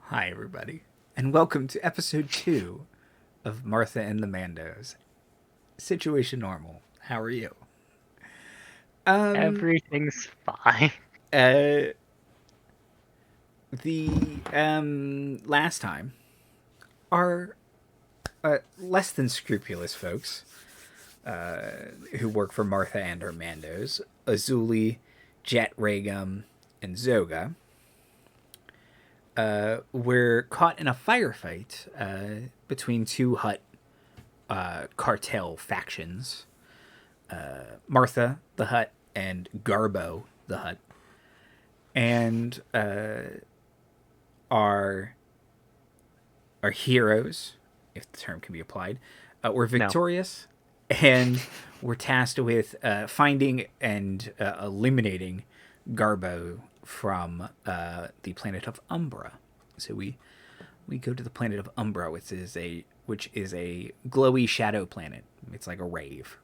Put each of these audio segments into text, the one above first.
Hi, everybody, and welcome to episode 2 of Martha and the Mandos. Situation normal. How are you? Um, Everything's fine. uh, the, last time, our, less than scrupulous folks, who work for Martha and her Mandos, Azuli, Jet Regum, and Zoga, were caught in a firefight, between two Hut cartel factions, Martha the Hut and Garbo the Hut, and our heroes, if the term can be applied, were No. victorious and were tasked with finding and eliminating Garbo from the planet of Umbra. So we go to the planet of Umbra, which is a glowy shadow planet. It's like a rave.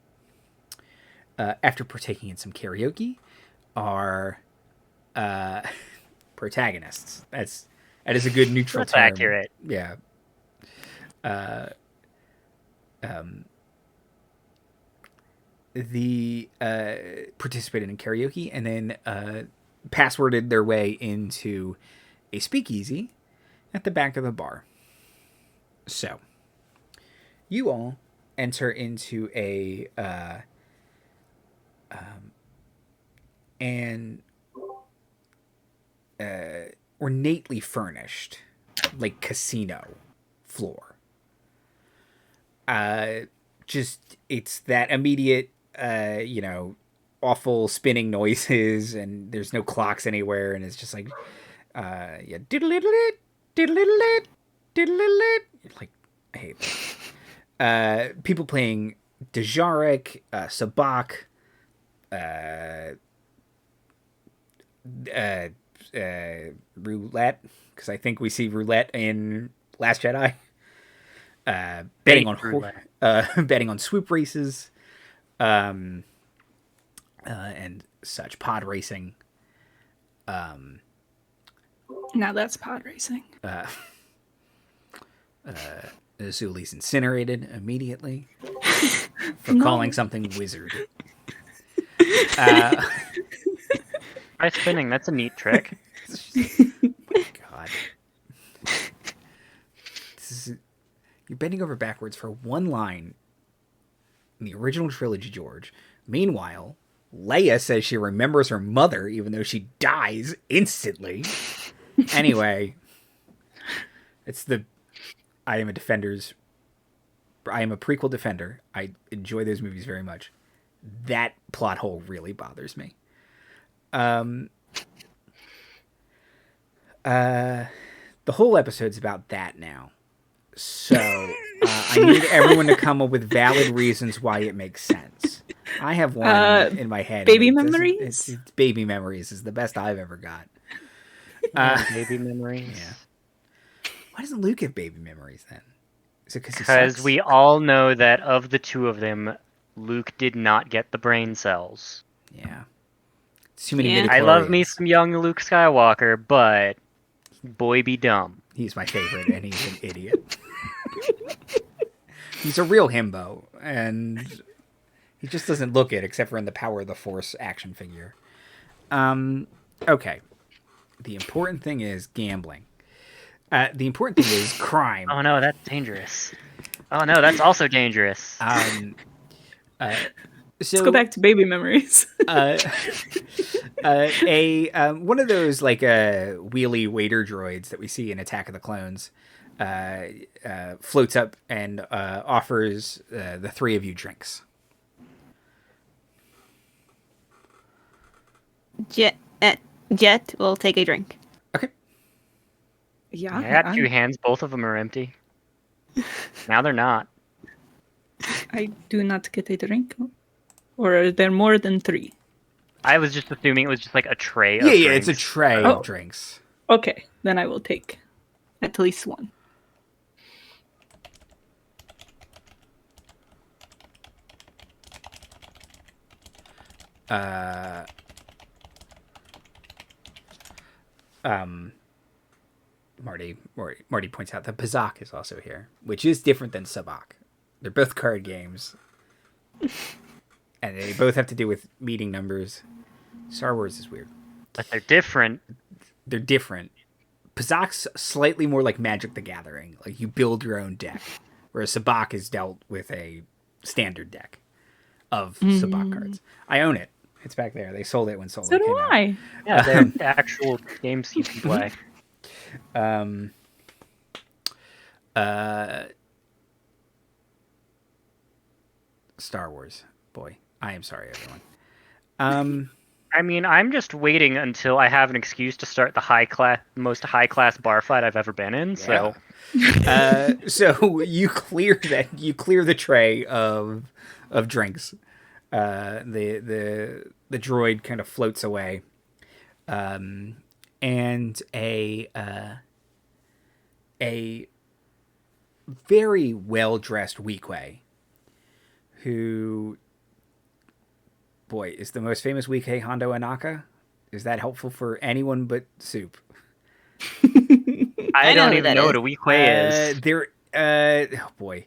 After partaking in some karaoke, our protagonists. That is a good neutral That's term. accurate. Yeah. The participated in karaoke and then passworded their way into a speakeasy at the back of the bar. So, you all enter into a an ornately furnished, like, casino floor. Just it's that immediate, awful spinning noises, and there's no clocks anywhere, and it's just like, yeah, diddle it, diddle it, diddle it. Like, I hate that. People playing Dejarik, Sabak, roulette, because I think we see roulette in Last Jedi. Betting on betting on swoop races, and such, pod racing. Now that's pod racing. Zuli's incinerated immediately for calling something wizard. Try spinning. That's a neat trick. God. You're bending over backwards for one line in the original trilogy, George. Meanwhile, Leia says she remembers her mother even though she dies instantly. Anyway, I am a prequel defender. I enjoy those movies very much. That plot hole really bothers me. The whole episode's about that now. So, I need everyone to come up with valid reasons why it makes sense. I have one in my head. Baby memories? It's baby memories is the best I've ever got. Baby memories. Yeah. Why doesn't Luke have baby memories then? Is it Because we all know that of the two of them, Luke did not get the brain cells. Yeah. It's too many Yeah. I love me some young Luke Skywalker, but boy be dumb. He's my favorite, and he's an idiot. He's a real himbo, and he just doesn't look it, except for in the Power of the Force action figure. Okay. The important thing is gambling. The important thing is crime. Oh no, that's dangerous. Oh no, that's also dangerous. So, Let's go back to baby memories. one of those like wheelie waiter droids that we see in Attack of the Clones floats up and offers the three of you drinks. Jet will take a drink. Okay. Yeah, I got two hands. Both of them are empty. Now they're not. I do not get a drink. Or are there more than 3? I was just assuming it was just like a tray of Yeah, drinks. it's a tray of drinks. Okay, then I will take at least one. Marty points out that Pazak is also here, which is different than Sabak. They're both card games, and they both have to do with meeting numbers. Star Wars is weird, but they're different. They're different. Pazak's slightly more like Magic the Gathering, like you build your own deck, whereas Sabak is dealt with a standard deck of Sabak cards. I own it. It's back there. They sold it when Solo So came do out. I. Yeah, they're actual games you can play. Star Wars. Boy, I am sorry, everyone. I mean, I'm just waiting until I have an excuse to start the most high class bar fight I've ever been in. So, so you clear the tray of drinks. The droid kind of floats away, and a very well dressed Weequay, who, boy, is the most famous Weequay Hondo Anaka. Is that helpful for anyone but Soup? I don't know even know what a Weequay is. They're oh boy.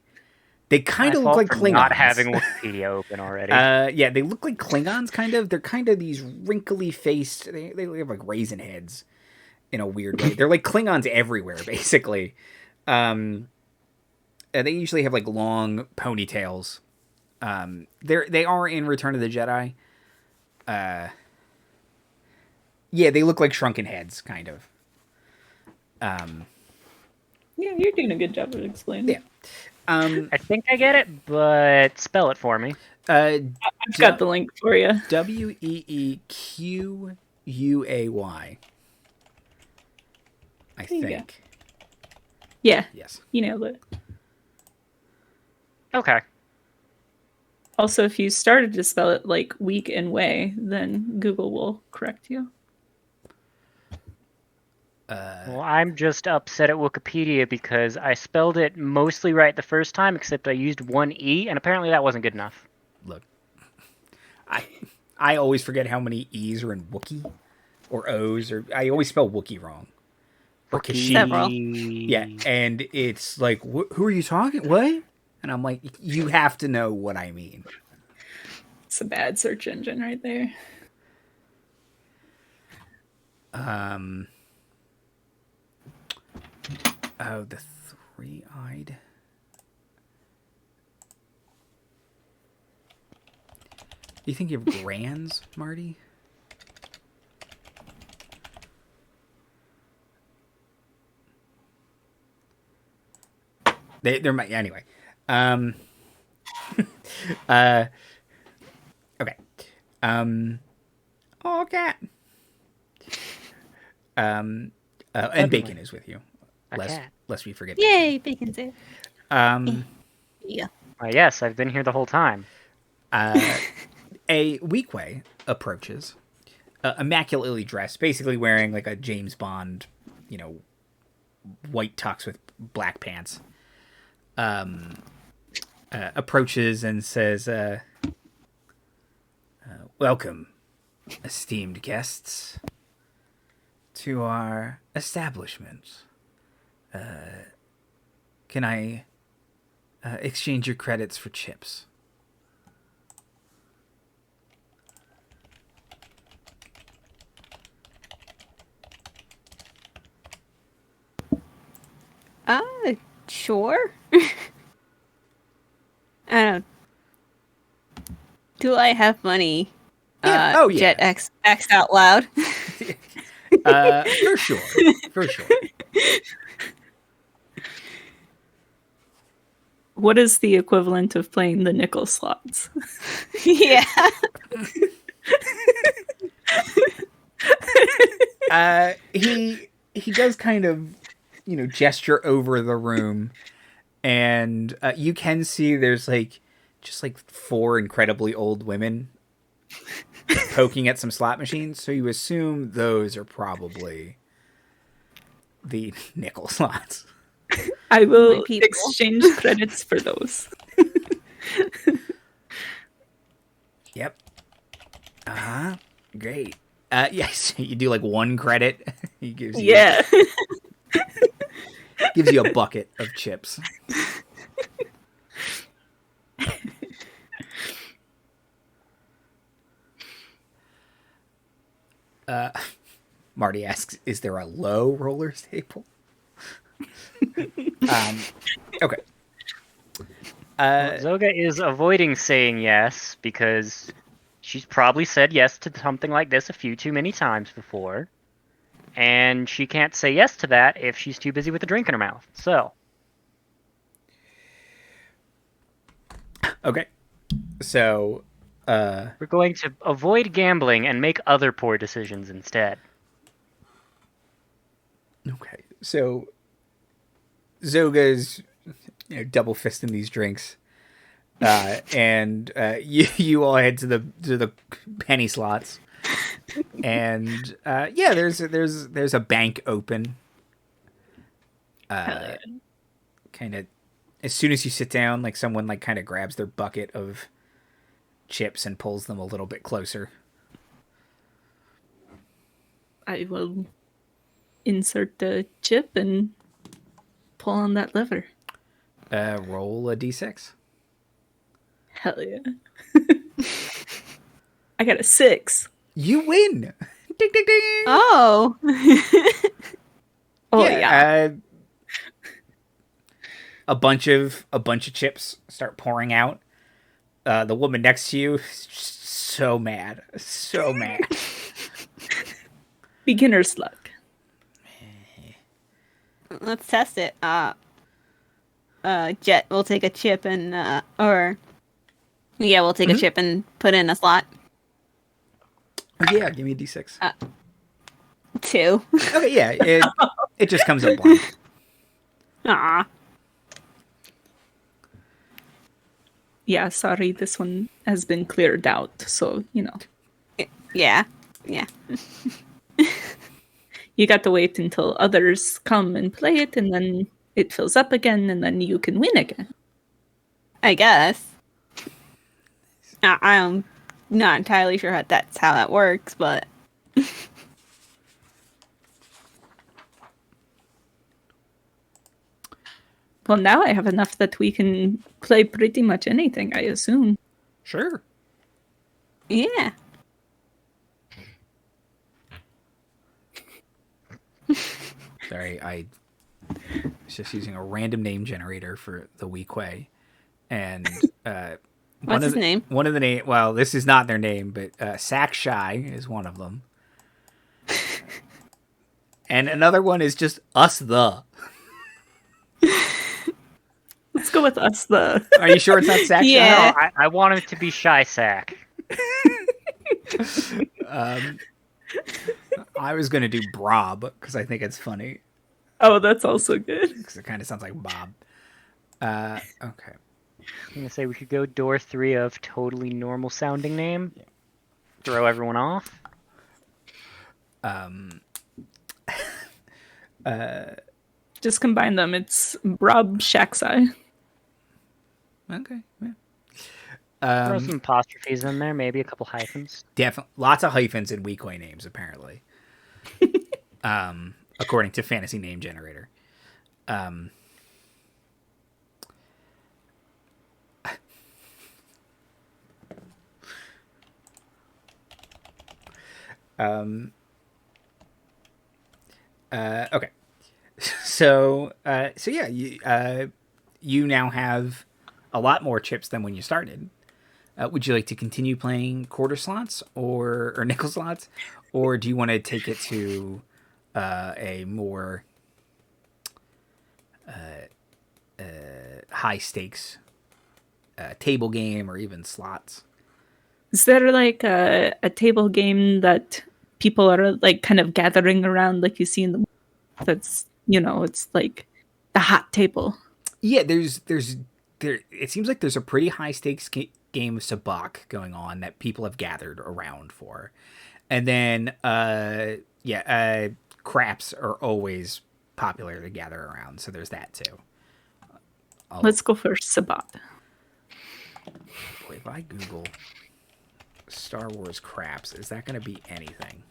They kind of look fault like for Klingons. Not having Wikipedia open already. Yeah, they look like Klingons, kind of. They're kind of these wrinkly faced. They have like raisin heads in a weird way. They're like Klingons everywhere, basically. They usually have like long ponytails. They are in Return of the Jedi. Yeah, they look like shrunken heads, kind of. Yeah, you're doing a good job of explaining. Yeah. I think I get it, but spell it for me. I've got the link for you. Weequay. I think. Yeah. Yes. You nailed it. Okay. Also, if you started to spell it like week and way, then Google will correct you. Well, I'm just upset at Wikipedia because I spelled it mostly right the first time, except I used one E, and apparently that wasn't good enough. Look, I always forget how many E's are in Wookiee or O's, or I always spell Wookiee wrong. Or Kashyyyk. Several. Yeah, and it's like, who are you talking? What? And I'm like, you have to know what I mean. It's a bad search engine right there. Oh, the three-eyed. Do you think you have grands, Marty? There might anyway. Okay. Oh, cat. And Bacon is with you. Lest we forget. Yay, bacon's there. Yeah. Yes, I've been here the whole time. A Weequay approaches, immaculately dressed, basically wearing like a James Bond, white tux with black pants. Approaches and says, "Welcome, esteemed guests, to our establishment. Can I exchange your credits for chips?" Sure. I don't. Do I have money? Yeah. Oh, yeah. Jet X out loud. For sure. For sure. What is the equivalent of playing the nickel slots? Yeah. He does kind of, gesture over the room, and you can see there's just four incredibly old women poking at some slot machines. So you assume those are probably the nickel slots. I will people. exchange credits for those. Yep. Great. Yes, you do one credit. He gives you. Yeah. Gives you a bucket of chips. Marty asks, "Is there a low rollers table?" Okay. Zoga is avoiding saying yes because she's probably said yes to something like this a few too many times before. And she can't say yes to that if she's too busy with a drink in her mouth. So. Okay. So, we're going to avoid gambling and make other poor decisions instead. okay. So, Zoga's double fisting these drinks. And you all head to the penny slots. And there's a bank open. Kind of as soon as you sit down, like someone like kind of grabs their bucket of chips and pulls them a little bit closer. I will insert the chip and pull on that lever. Roll a d6. Hell yeah. I got a 6. You win. Ding ding ding. Oh. Yeah. A bunch of chips start pouring out. The woman next to you is just so mad. So mad. Beginner's luck. Let's test it. Jet will take a chip and we'll take a chip and put in a slot. Yeah, give me a d6. 2. Okay, yeah, it just comes up blank. Aw. Yeah, sorry, this one has been cleared out, so, Yeah. You got to wait until others come and play it, and then it fills up again, and then you can win again. I guess. I'm not entirely sure that's how that works, but... Well, now I have enough that we can play pretty much anything, I assume. Sure. Yeah. Sorry, I was just using a random name generator for the Wii Quay. And What's his name? One of the name. Well, this is not their name, but Sack Shy is one of them. And another one is just Us the. Let's go with Us the. Are you sure it's not Sack Yeah. No, I want him to be Shy Sack. Shy? I was going to do Brob because I think it's funny. Oh, that's also good. Because it kind of sounds like Bob. Okay. I'm going to say we could go door 3 of totally normal sounding name. Yeah. Throw everyone off. Just combine them. It's Brob Shaxai. Okay. Yeah. Throw some apostrophes in there, maybe a couple hyphens. Definitely. Lots of hyphens in Weekly names, apparently. According to Fantasy Name Generator. Okay. So yeah, you now have a lot more chips than when you started. Would you like to continue playing quarter slots or nickel slots, or do you want to take it to a more high stakes table game or even slots? Is there like a table game that people are like kind of gathering around, like you see in the that's it's like the hot table? Yeah, there's it seems like there's a pretty high stakes game of Sabacc going on that people have gathered around for. And then craps are always popular to gather around, so there's that too. Let's go for Sabacc. Boy, if I Google Star Wars craps, is that going to be anything?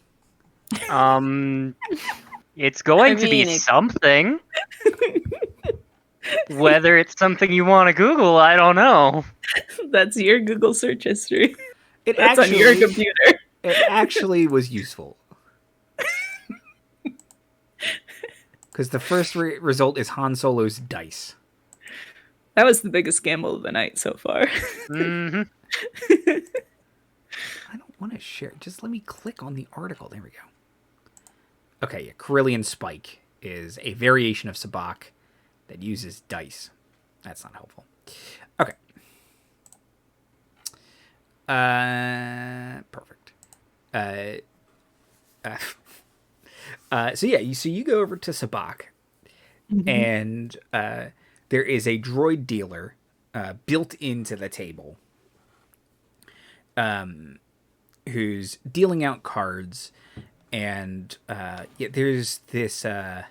It's going to be something. Whether it's something you want to Google, I don't know. That's your Google search history. It That's on your computer. It actually was useful. Because the first result is Han Solo's dice. That was the biggest gamble of the night so far. Mm-hmm. I don't want to share. Just let me click on the article. There we go. Okay, yeah, Carillion Spike is a variation of Sabacc that uses dice. That's not helpful. Okay. Perfect. So yeah, you go over to Sabacc, and there is a droid dealer built into the table, who's dealing out cards, and yeah, there's this. Man,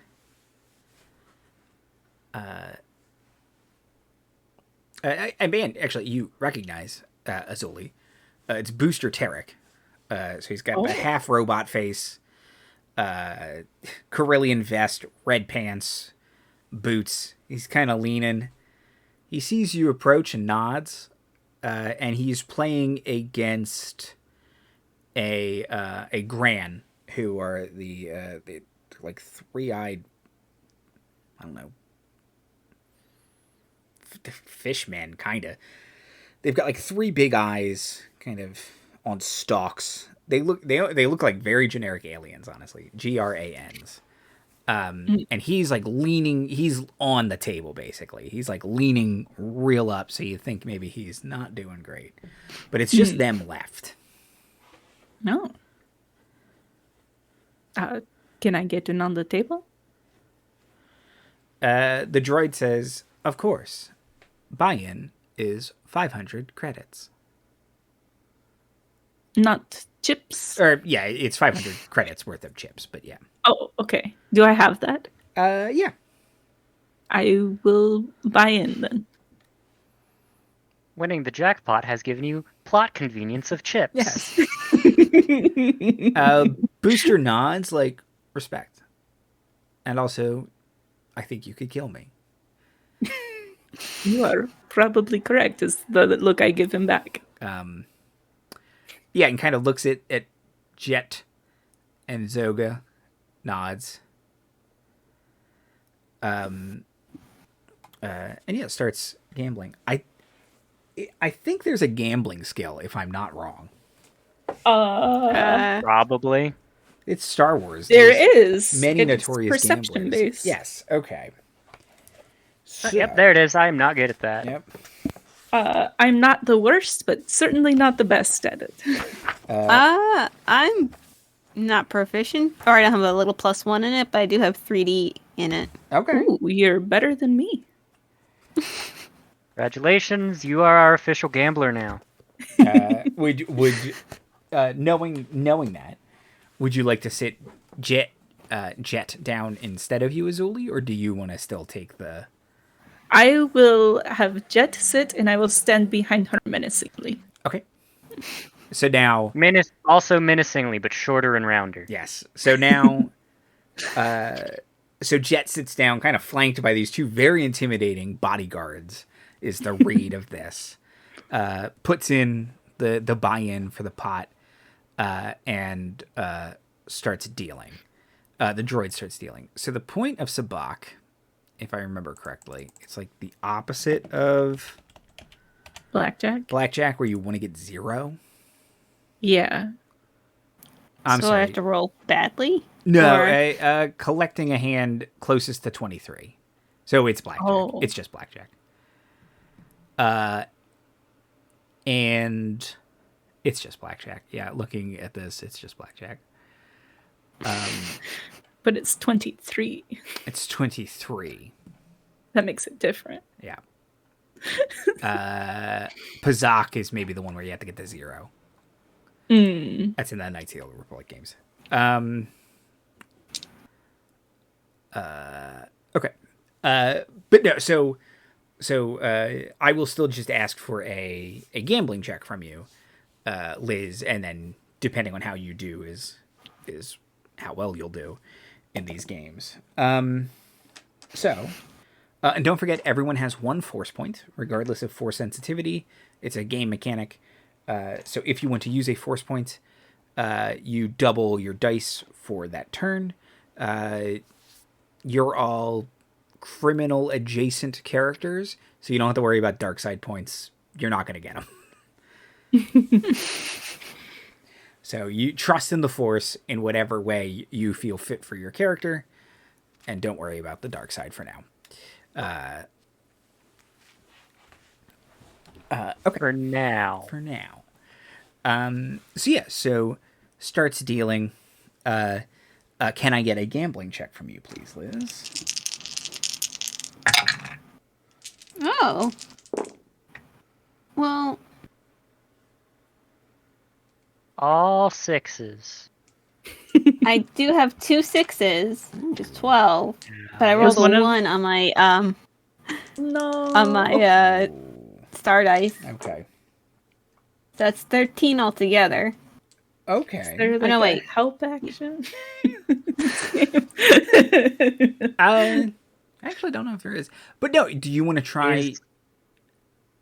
actually, you recognize Azuli. It's Booster Tarek. So he's got a half robot face, Carillion vest, red pants, boots. He's kind of leaning. He sees you approach and nods, and he's playing against a Gran, who are the like three-eyed, I don't know, fishmen, kind of. They've got like three big eyes, kind of on stalks. They look like very generic aliens, honestly. GRANs. And he's like leaning. He's on the table basically. He's like leaning real up, so you think maybe he's not doing great, but it's just them left. No. Can I get in on the table? The droid says, "Of course. Buy-in is 500 credits." Not chips. Or yeah, it's 500 credits worth of chips, but yeah. Oh, okay. Do I have that? Yeah. I will buy in then. Winning the jackpot has given you plot convenience of chips. Yes. Booster nods like respect, and also, I think you could kill me. You are probably correct. Is the look I give him back. Yeah, and kind of looks at Jet and Zoga, nods. And yeah, starts gambling. I think there's a gambling skill, if I'm not wrong. Probably. It's Star Wars. There is many it's notorious perception gamblers. based. Yes. Okay. So, Yep, there it is. I am not good at that. Yep. I'm not the worst, but certainly not the best at it. I'm not proficient, or I don't have a little +1 in it, but I do have 3D in it. Okay. Ooh, you're better than me. Congratulations, you are our official gambler now. Would knowing that, would you like to sit Jet down instead of you, Azuli, or do you want to still take the? I will have Jet sit, and I will stand behind her menacingly. Okay. So now, Also menacingly, but shorter and rounder. yes. So now, so Jet sits down, kind of flanked by these two very intimidating bodyguards. Is the read of this? Puts in the buy-in for the pot, and starts dealing. The droid starts dealing. So the point of Sabacc, if I remember correctly, it's like the opposite of Blackjack? where you want to get 0. Yeah. I'm so sorry. I have to roll badly? No, Or- collecting a hand closest to 23. So it's blackjack. Oh. It's just blackjack. And it's just blackjack. Yeah, looking at this, it's just blackjack. But it's 23. It's 23. That makes it different. Yeah. Pazak is maybe the one where you have to get the 0. That's in the Knights of the Old Republic games. Okay. But no, so I will still just ask for a gambling check from you, Liz, and then depending on how you do is how well you'll do in these games. So And don't forget, everyone has 1 force point, regardless of force sensitivity. It's a game mechanic. So if you want to use a force point, you double your dice for that turn. You're all criminal adjacent characters, so you don't have to worry about dark side points. You're not going to get them. So you trust in the force in whatever way you feel fit for your character, and don't worry about the dark side for now. Okay. For now. So starts dealing. Can I get a gambling check from you, please, Liz? Oh. Well, All 6s. I do have 2 6s, which is 12. But I rolled a one of- 1 on my No. star dice. Okay. That's 13 altogether. Okay. There like no, a wait. help action? I actually don't know if there is. But no, do you want to try... Is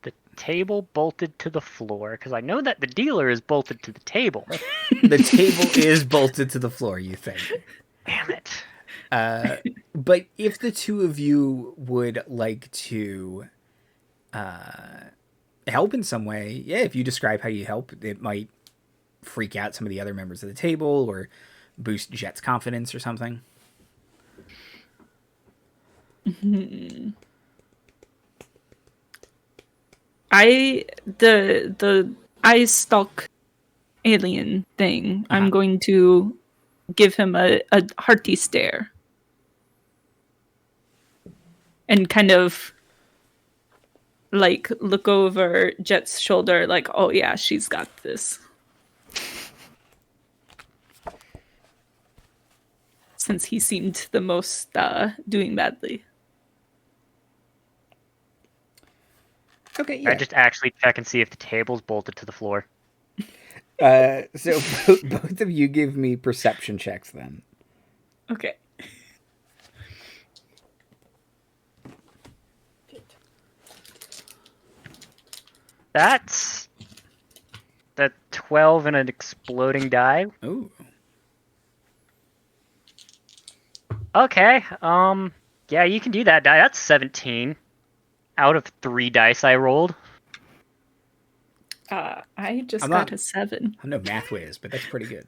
the table bolted to the floor? Because I know that the dealer is bolted to the table. The table is bolted to the floor, you think. Damn it. But if the two of you would like to help in some way, yeah, if you describe how you help, it might freak out some of the other members of the table or boost Jet's confidence or something. The eye stalk alien thing. I'm going to give him a hearty stare and kind of like look over Jet's shoulder like, oh yeah, she's got this. Since he seemed the most doing badly. Okay, yeah. I just actually check and see if the table's bolted to the floor. So both of you give me perception checks then. Okay. That's the 12 and an exploding die. Ooh. Okay, yeah, you can do that die. That's 17 out of 3 dice I rolled. I just I'm got not- a 7. I'm no math whiz, but that's pretty good.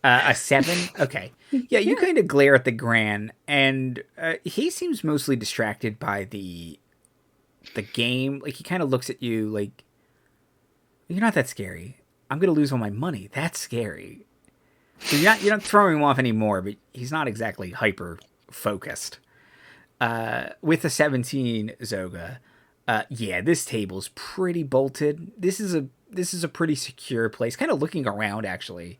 A 7? Okay. Yeah, you kind of glare at the Gran, and he seems mostly distracted by the game. Like, he kind of looks at you like, you're not that scary. I'm going to lose all my money. That's scary. So you're not throwing him off anymore, but he's not exactly hyper-focused. With a 17, Zoga, yeah, this table's pretty bolted. This is a pretty secure place. Kind of looking around, actually,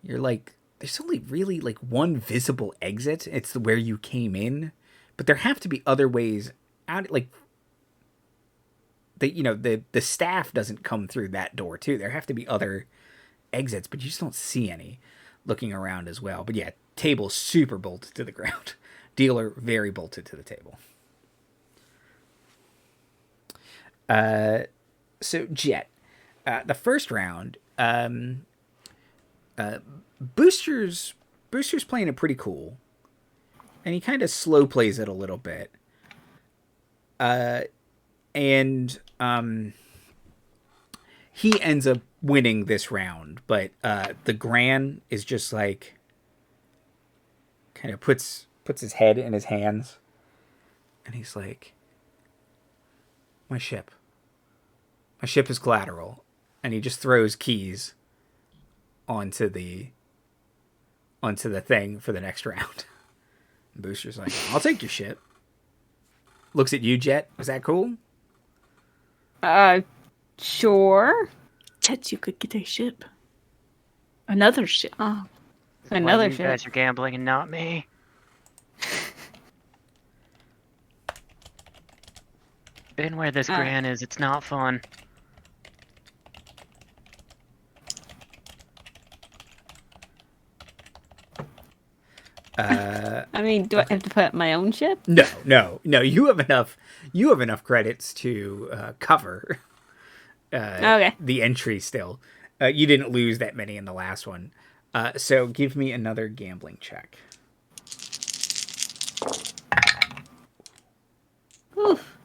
you're like, there's only really like one visible exit. It's where you came in, but there have to be other ways out. Like, the staff doesn't come through that door too. There have to be other exits, but you just don't see any. Looking around as well, but yeah, table super bolted to the ground. Dealer very bolted to the table. So Jet, the first round, Booster's playing it pretty cool, and he kind of slow plays it a little bit. And he ends up winning this round, but the Gran is just like kind of puts his head in his hands, and he's like, my ship is collateral, and he just throws keys onto the thing for the next round. And Booster's like, I'll take your ship. Looks at you, Jet. Is that cool? Sure. Jet, you could get a ship. Another ship. Oh, Why another you ship. guys are gambling and not me. Been where this Gran is, it's not fun. I mean, do I have to put up my own ship? No. You have enough. You have enough credits to cover Okay. the entry. Still, you didn't lose that many in the last one. So give me another gambling check. Oof.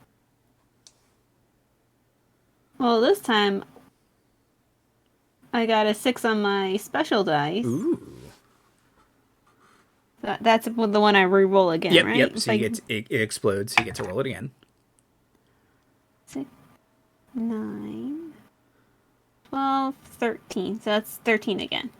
Well, this time I got a 6 on my special dice. Ooh. That's the one I re-roll again, right? Yep. So it explodes. So you get to roll it again. 6, 9, 12, 13. So that's 13 again.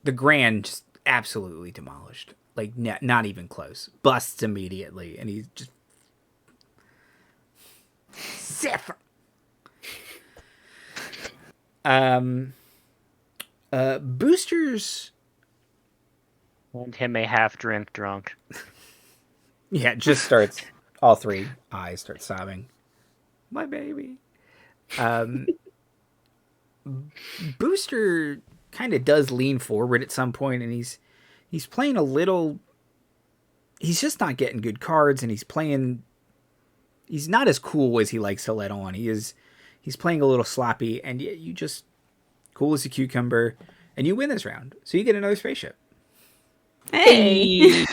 The Grand just absolutely demolished. Like, not even close. Busts immediately, and he's just... Zephyr! Boosters... And him a half drunk. Yeah, just starts... All three eyes start sobbing. My baby. Booster kind of does lean forward at some point, and he's playing a little. He's just not getting good cards, and he's not as cool as he likes to let on. He's playing a little sloppy, and you just cool as a cucumber, and you win this round. So you get another spaceship. Hey.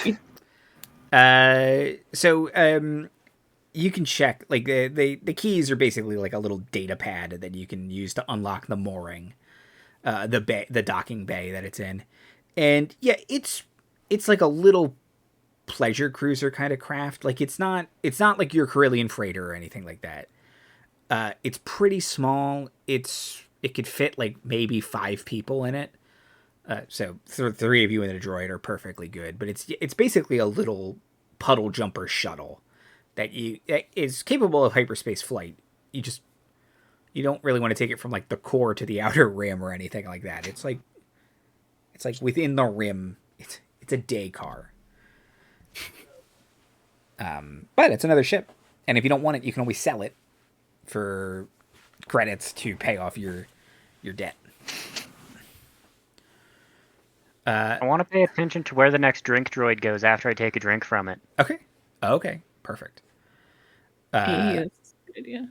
You can check, like, the keys are basically like a little data pad that you can use to unlock the mooring, the docking bay that it's in. And yeah, it's like a little pleasure cruiser kind of craft. Like, it's not like your Carillion freighter or anything like that. It's pretty small. It could fit like maybe 5 people in it. So 3 of you and a droid are perfectly good, but it's basically a little puddle jumper shuttle that is capable of hyperspace flight. You don't really want to take it from like the core to the outer rim or anything like that. It's like within the rim. It's a day car. But it's another ship, and if you don't want it, you can always sell it for credits to pay off your debt. I want to pay attention to where the next drink droid goes after I take a drink from it. Okay. Perfect. Hey, that's a good idea.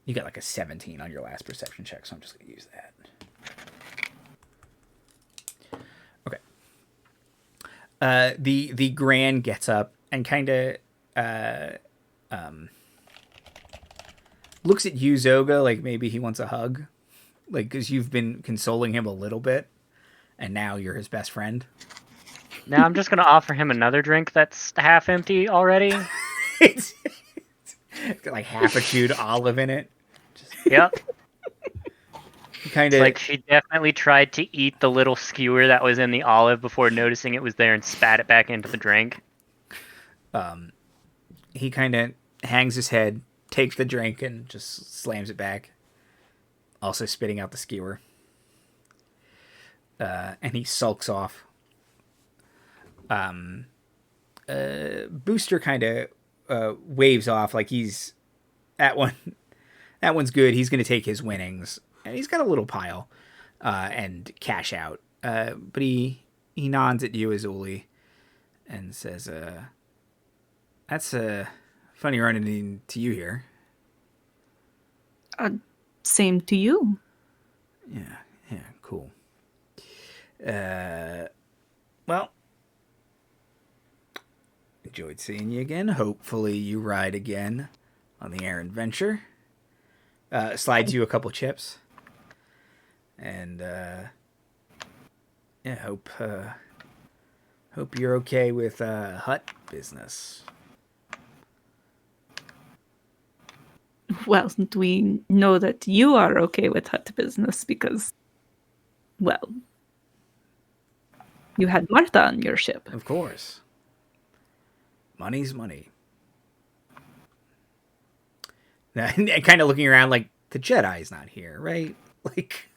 You got like a 17 on your last perception check, so I'm just going to use that. Okay. The Grand gets up and kind of looks at you, Zoga, like maybe he wants a hug. Like, because you've been consoling him a little bit, and now you're his best friend. Now I'm just going to offer him another drink that's half empty already. It's got like half a chewed olive in it. Yep. Kind of like she definitely tried to eat the little skewer that was in the olive before noticing it was there and spat it back into the drink. He kind of hangs his head, takes the drink, and just slams it back. Also spitting out the skewer. And he sulks off. Booster kind of waves off like he's that one's good. He's going to take his winnings, and he's got a little pile and cash out. But he nods at you, Azuli, and says, "That's funny running into you here." Same to you. Yeah, cool. Well, enjoyed seeing you again. Hopefully you ride again on the Air Adventure. Slides you a couple chips. And, yeah, hope you're okay with, hut business. Well, we know that you are okay with hut business because, well, you had Martha on your ship. Of course. Money's money. Now, kind of looking around like, the Jedi's not here, right? Like,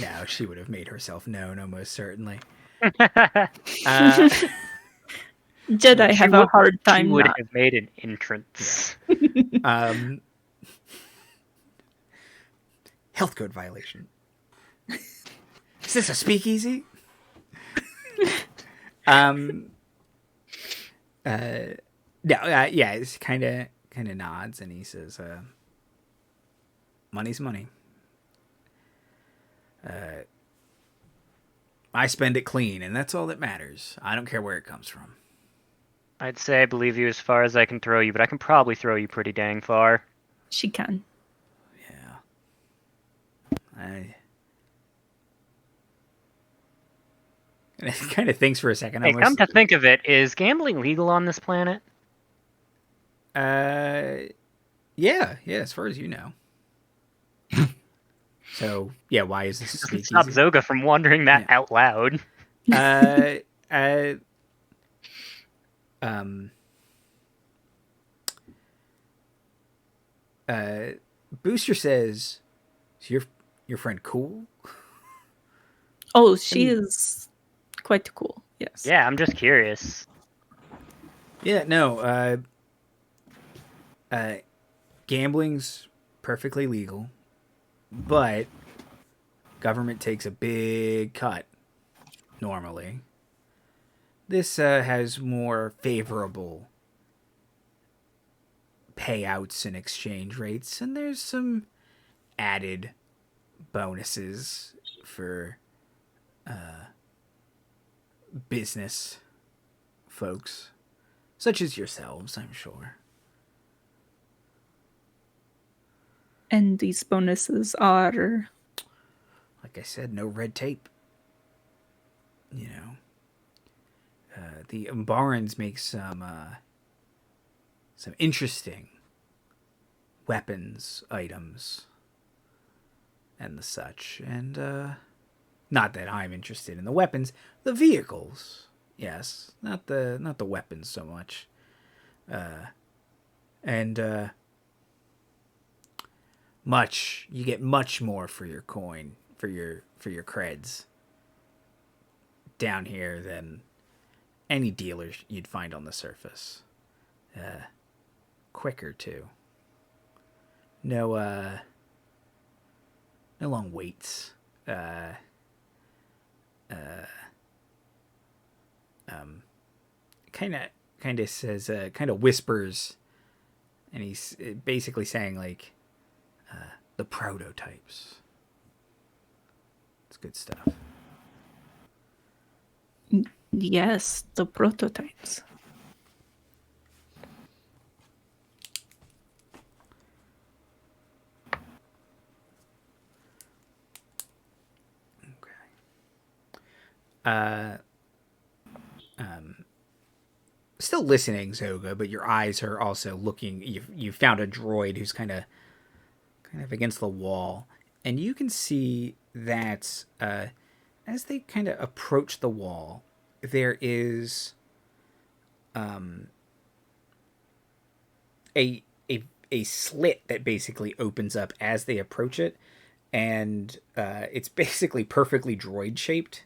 no, she would have made herself known almost certainly. Jedi have a hard She time would not. have made an entrance. Health code violation. Is this a speakeasy? Yeah, it's kind of nods and he says, money's money. I spend it clean, and that's all that matters. I don't care where it comes from. I'd say I believe you as far as I can throw you, but I can probably throw you pretty dang far. She can. Yeah. And it kind of thinks for a second. Hey, come to think of it, is gambling legal on this planet? Yeah, as far as you know. So, yeah, why is this Doesn't stop Zoga from wondering that out loud. Booster says, is your friend cool? Oh, she is quite cool. Yes. Yeah, I'm just curious. Yeah, no. Gambling's perfectly legal, but government takes a big cut normally. This has more favorable payouts and exchange rates, and there's some added bonuses for business folks, such as yourselves, I'm sure. And these bonuses are, like I said, no red tape. You know, the Umbarans make some interesting weapons items and the such, and not that I'm interested in the weapons, the vehicles. Yes, not the weapons so much. And you get much more for your coin, for your creds down here than any dealer you'd find on the surface. Quicker too. No long waits. Kind of says, kind of whispers, and he's basically saying like, the prototypes. It's good stuff. yes, the prototypes. Still listening, Zoga, but your eyes are also looking. You found a droid who's kind of against the wall, and you can see that as they kind of approach the wall, there is a slit that basically opens up as they approach it, and it's basically perfectly droid shaped.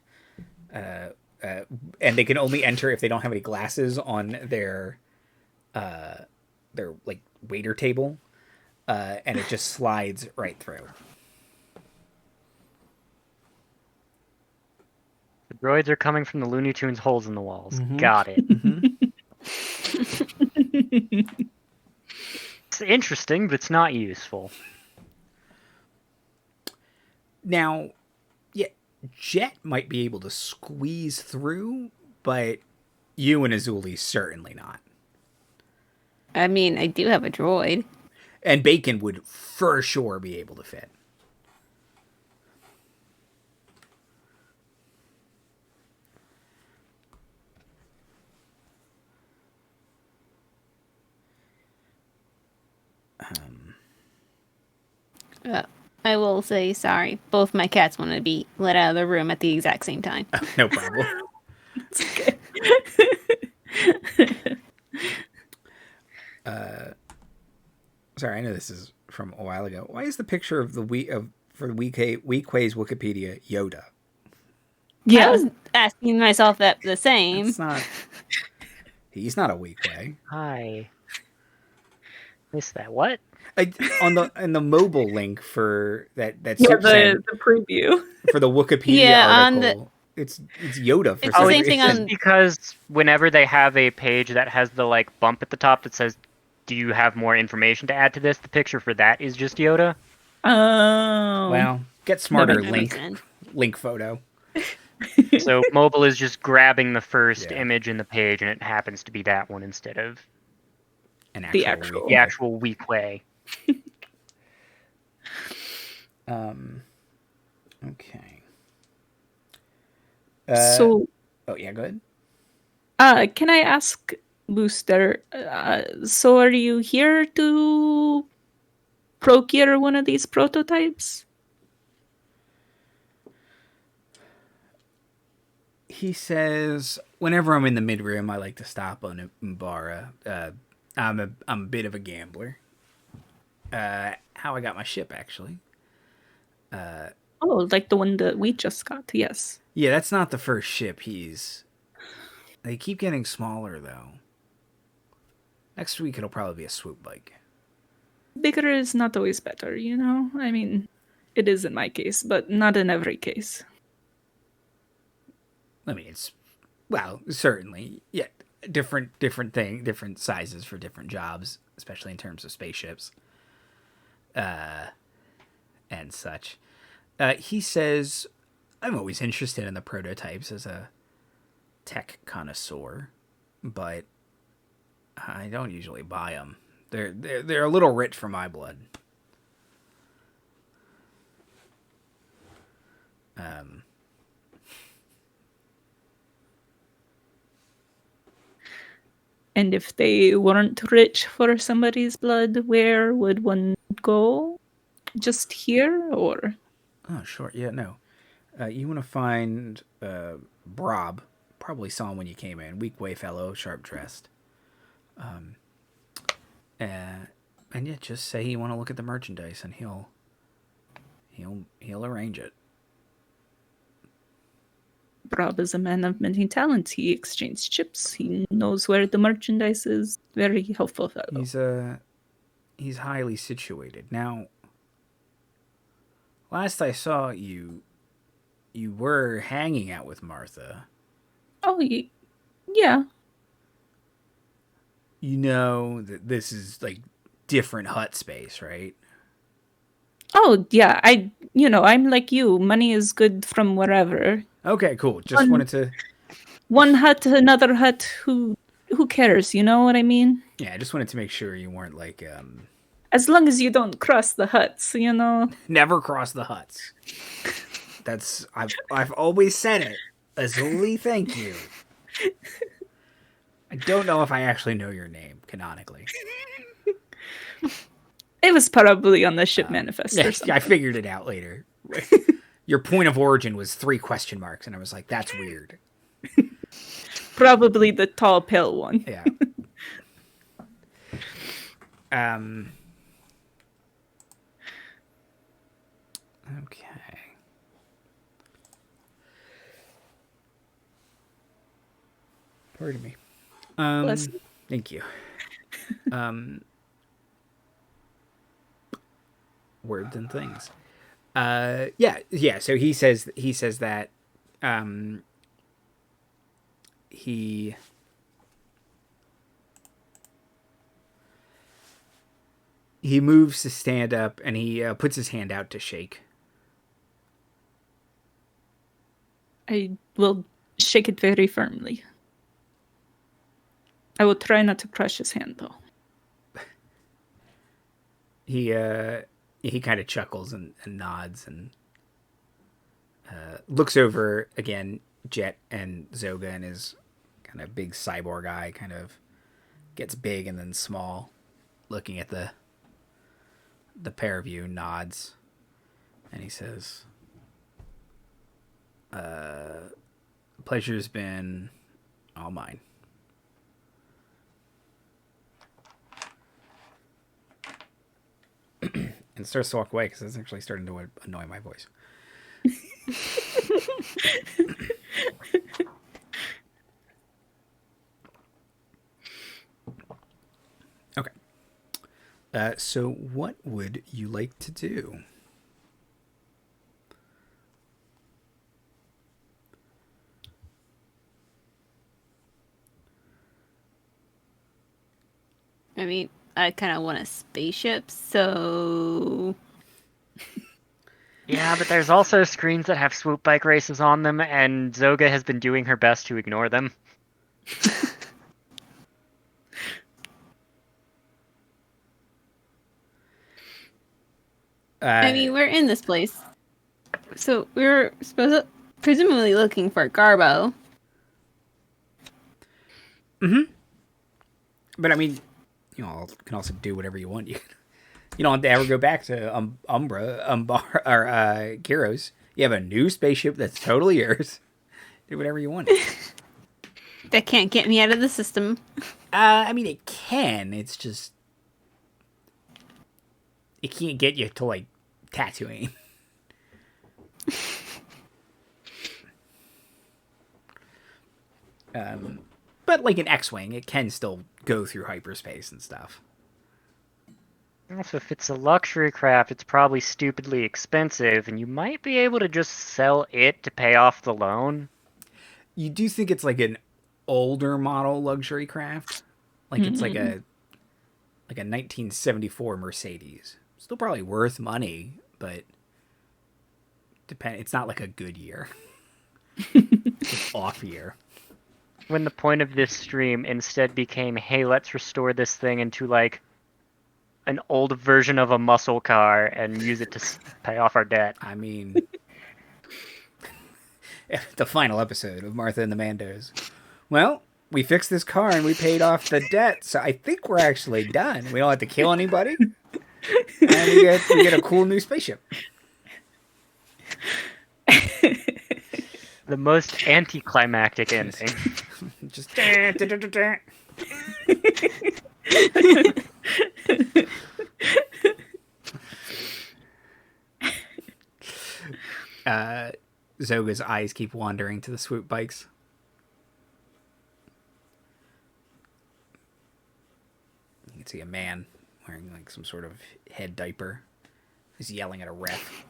And they can only enter if they don't have any glasses on their like waiter table, and it just slides right through. The droids are coming from the Looney Tunes holes in the walls. Mm-hmm. Got it. Mm-hmm. It's interesting, but it's not useful. Now, yeah, Jet might be able to squeeze through, but you and Azuli certainly not. I mean, I do have a droid. And Bacon would for sure be able to fit. I will say sorry. Both my cats want to be let out of the room at the exact same time. No problem. It's okay. Sorry, I know this is from a while ago. Why is the picture of for Weequay's Wikipedia Yoda? Yeah, I was asking myself that the same. It's not. He's not a weak way. Hi. Missed that. What? In the mobile link for that Yeah, Soup sent the preview. for the Wikipedia Yeah, on article, it's Yoda for It's some the same thing reason. on- Because whenever they have a page that has the like bump at the top that says, "Do you have more information to add to this?" The picture for that is just Yoda. Oh. Well, get smarter, makes That makes sense. link photo. So mobile is just grabbing the first Yeah. image in the page, and it happens to be that one instead of An The actual actual- weak the way. actual weak way. Okay. So, Oh yeah, go ahead. can I ask Booster? So, are you here to procure one of these prototypes? He says, whenever I'm in the mid room, I like to stop on Umbara. I'm a bit of a gambler. How I got my ship, actually. Oh, like the one that we just got. Yes. Yeah, that's not the first ship They keep getting smaller, though. Next week, it'll probably be a swoop bike. Bigger is not always better, you know? I mean, it is in my case, but not in every case. I mean, well, certainly. Yeah, different sizes for different jobs, especially in terms of spaceships. And such. He says, I'm always interested in the prototypes as a tech connoisseur, but I don't usually buy them. They're a little rich for my blood. And if they weren't rich for somebody's blood, where would one go? Just here, or? Oh, sure. Yeah, no. You want to find Brob. Probably saw him when you came in. Weak way fellow, sharp dressed. And yeah, just say you want to look at the merchandise, and he'll arrange it. Rob is a man of many talents. He exchanged chips. He knows where the merchandise is. Very helpful fellow. He's highly situated. Now, last I saw you were hanging out with Martha. Oh, yeah. You know that this is like different hut space, right? Oh, yeah. I'm like you. Money is good from wherever. Okay, cool. Just wanted to. One hut, another hut. Who cares? You know what I mean? Yeah, I just wanted to make sure you weren't like As long as you don't cross the huts, you know. never cross the huts. That's I've always said it. Azuli, thank you. I don't know if I actually know your name canonically. It was probably on the ship manifest or something. I figured it out later. Your point of origin was 3 question marks, and I was like, that's weird. Probably the tall, pale one. Yeah. Okay. Pardon me. Bless you. Thank you. Words and things. Yeah. So he says that he moves to stand up, and he puts his hand out to shake. I will shake it very firmly. I will try not to crush his hand, though. He kind of chuckles and nods and looks over again. Jet and Zoga, and his kind of big cyborg eye kind of gets big and then small, looking at the pair of you, nods, and he says, pleasure's been all mine. And starts to walk away because it's actually starting to annoy my voice. So what would you like to do? I mean, I kind of want a spaceship, so Yeah, but there's also screens that have swoop bike races on them, and Zoga has been doing her best to ignore them. I mean, we're in this place, so we're presumably looking for Garbo. But I mean, you can also do whatever you want. You don't have to ever go back to Umbra, or Kiros. You have a new spaceship that's totally yours. Do whatever you want. That can't get me out of the system. I mean, it can. It's just it can't get you to like Tatooine. But like an X-wing, it can still go through hyperspace and stuff. Also, if it's a luxury craft, it's probably stupidly expensive, and you might be able to just sell it to pay off the loan. You do think it's like an older model luxury craft? Like it's like a 1974 Mercedes. Still probably worth money, but it's not like a good year. It's off year. When the point of this stream instead became, hey, let's restore this thing into like an old version of a muscle car and use it to pay off our debt. I mean, the final episode of Martha and the Mandos. Well, we fixed this car and we paid off the debt, so I think we're actually done. We don't have to kill anybody, and we get a cool new spaceship. The most anticlimactic ending. Just Zoga's eyes keep wandering to the swoop bikes. You can see a man wearing like some sort of head diaper. He's yelling at a ref.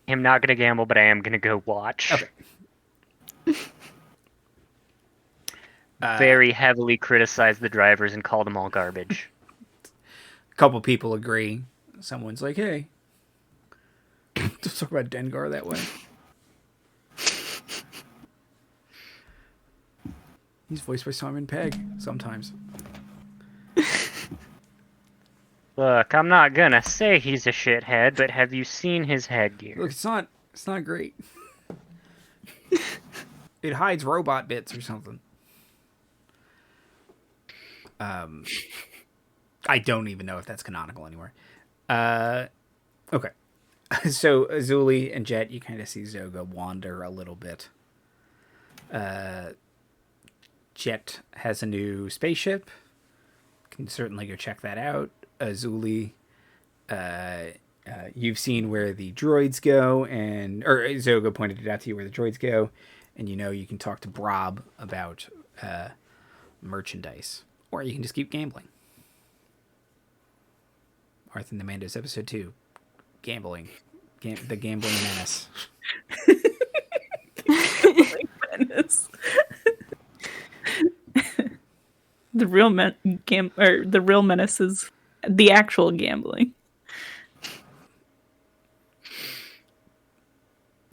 I'm not gonna gamble, but I am gonna go watch. Okay. Very heavily criticize the drivers and call them all garbage. A couple people agree. Someone's like, hey, don't talk about Dengar that way. He's voiced by Simon Pegg sometimes. Look, I'm not gonna say he's a shithead, but have you seen his headgear? Look, it's not great. It hides robot bits or something. I don't even know if that's canonical anymore. Okay. So Azuli and Jet, you kind of see Zoga wander a little bit. Jet has a new spaceship. Can certainly go check that out. Azuli, you've seen where the droids go, or Zoga pointed it out to you where the droids go, and you can talk to Brob about merchandise, or you can just keep gambling. Martha and the Mandos, episode 2, gambling, the gambling menace. Gambling menace. The real the real menace is the actual gambling.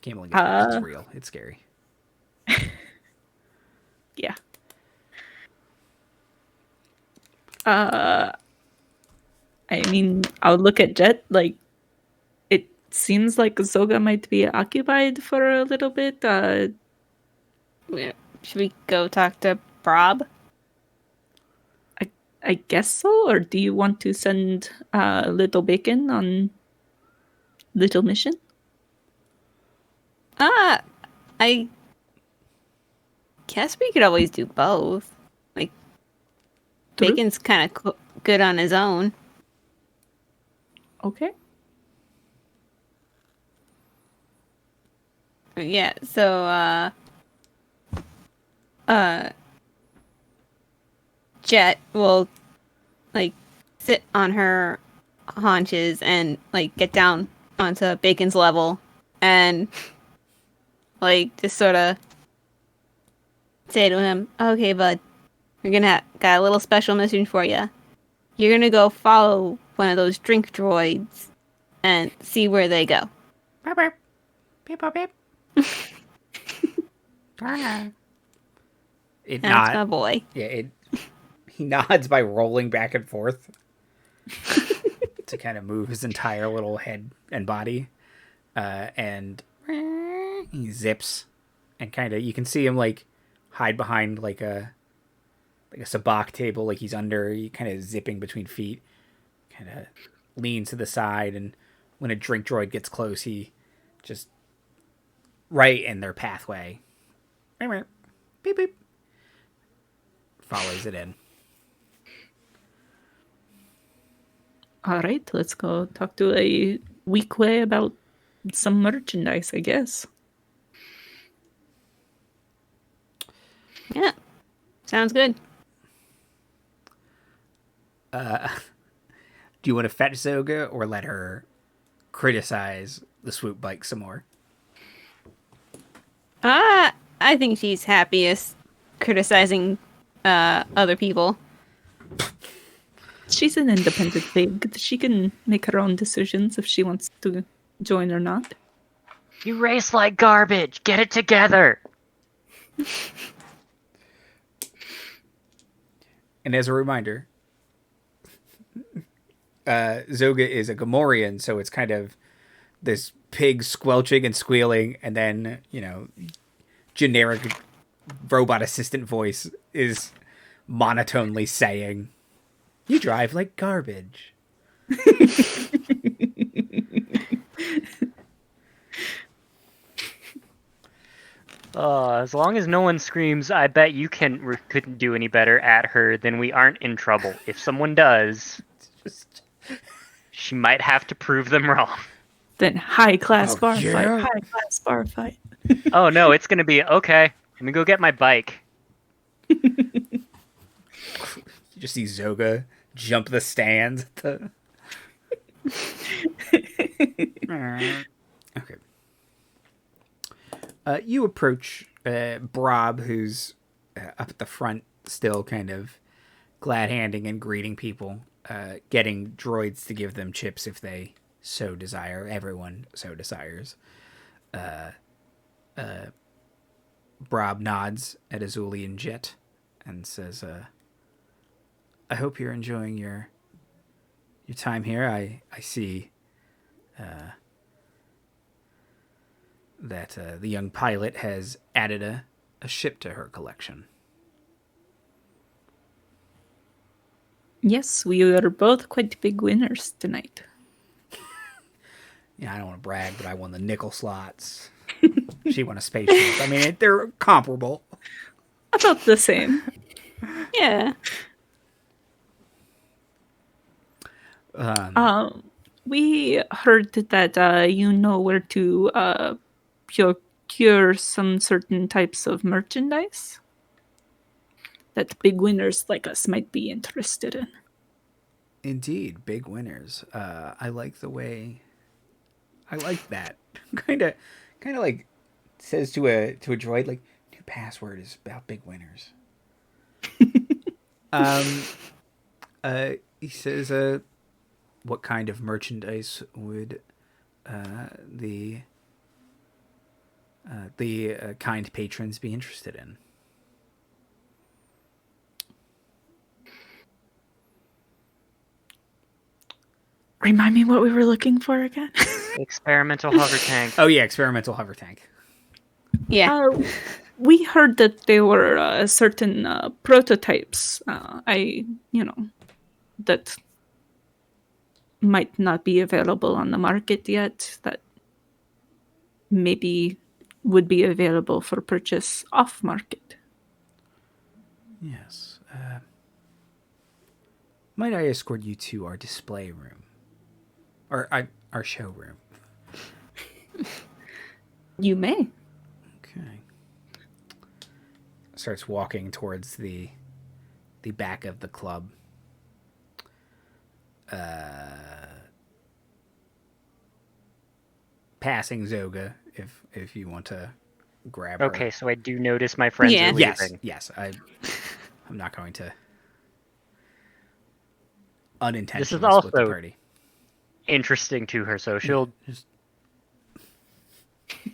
Gambling is real. It's scary. Yeah. I mean, I'll look at Jet. Like, it seems like Zoga might be occupied for a little bit. Yeah. Should we go talk to Brob? I guess so. Or do you want to send Little Bacon on little mission? I guess we could always do both. Like, True. Bacon's kind of good on his own. Okay. Yeah, so, Jet will like sit on her haunches and like get down onto Bacon's level and like just sort of say to him, "Okay, bud, we're gonna got a little special mission for you. You're gonna go follow one of those drink droids and see where they go." Beep, beep. Beep, beep, beep. It That's my nod. boy. Yeah, he nods by rolling back and forth to kind of move his entire little head and body, and he zips, and kind of you can see him like hide behind like a sabacc table, like he's under. He kind of zipping between feet, kind of leans to the side, and when a drink droid gets close, he just right in their pathway. Beep beep. Follows it in. All right, let's go talk to a weak way about some merchandise, I guess. Yeah, sounds good. Do you want to fetch Zoga or let her criticize the swoop bike some more? I think she's happiest criticizing other people. She's an independent pig. She can make her own decisions if she wants to join or not. You race like garbage. Get it together. And as a reminder, Zoga is a Gamorrean, so it's kind of this pig squelching and squealing, and then, generic robot assistant voice is monotonely saying, "You drive like garbage." As long as no one screams, "I bet you couldn't do any better" at her, then we aren't in trouble. If someone does, she might have to prove them wrong. Then high-class bar yeah. fight. High-class bar fight. Oh no, it's gonna be, okay, let me go get my bike. You just see Zoga jump the stands. Okay. You approach Brob, who's up at the front, still kind of glad-handing and greeting people, getting droids to give them chips if they so desire. Everyone so desires. Brob nods at Azuli and Jet and says, "I hope you're enjoying your time here. I see that the young pilot has added a ship to her collection." Yes, we are both quite big winners tonight. Yeah, I don't want to brag, but I won the nickel slots. She won a spaceship. I mean, they're comparable. About the same. Yeah. We heard that you know where to procure some certain types of merchandise that big winners like us might be interested in. Indeed, big winners. I like that. kind of like says to a droid, like, new password is about big winners. He says, what kind of merchandise would the kind patrons be interested in? Remind me what we were looking for again? Experimental hover tank. Oh yeah, experimental hover tank. Yeah. We heard that there were certain prototypes. That might not be available on the market yet. That maybe would be available for purchase off market. Yes. Might I escort you to our display room? Or our showroom? You may. Okay. Starts walking towards the the back of the club. Passing Zoga, if you want to grab her. Okay, so I do notice my friends Yeah. are leaving. Yes. I'm not going to unintentionally also- split the party. Interesting to her, so Just-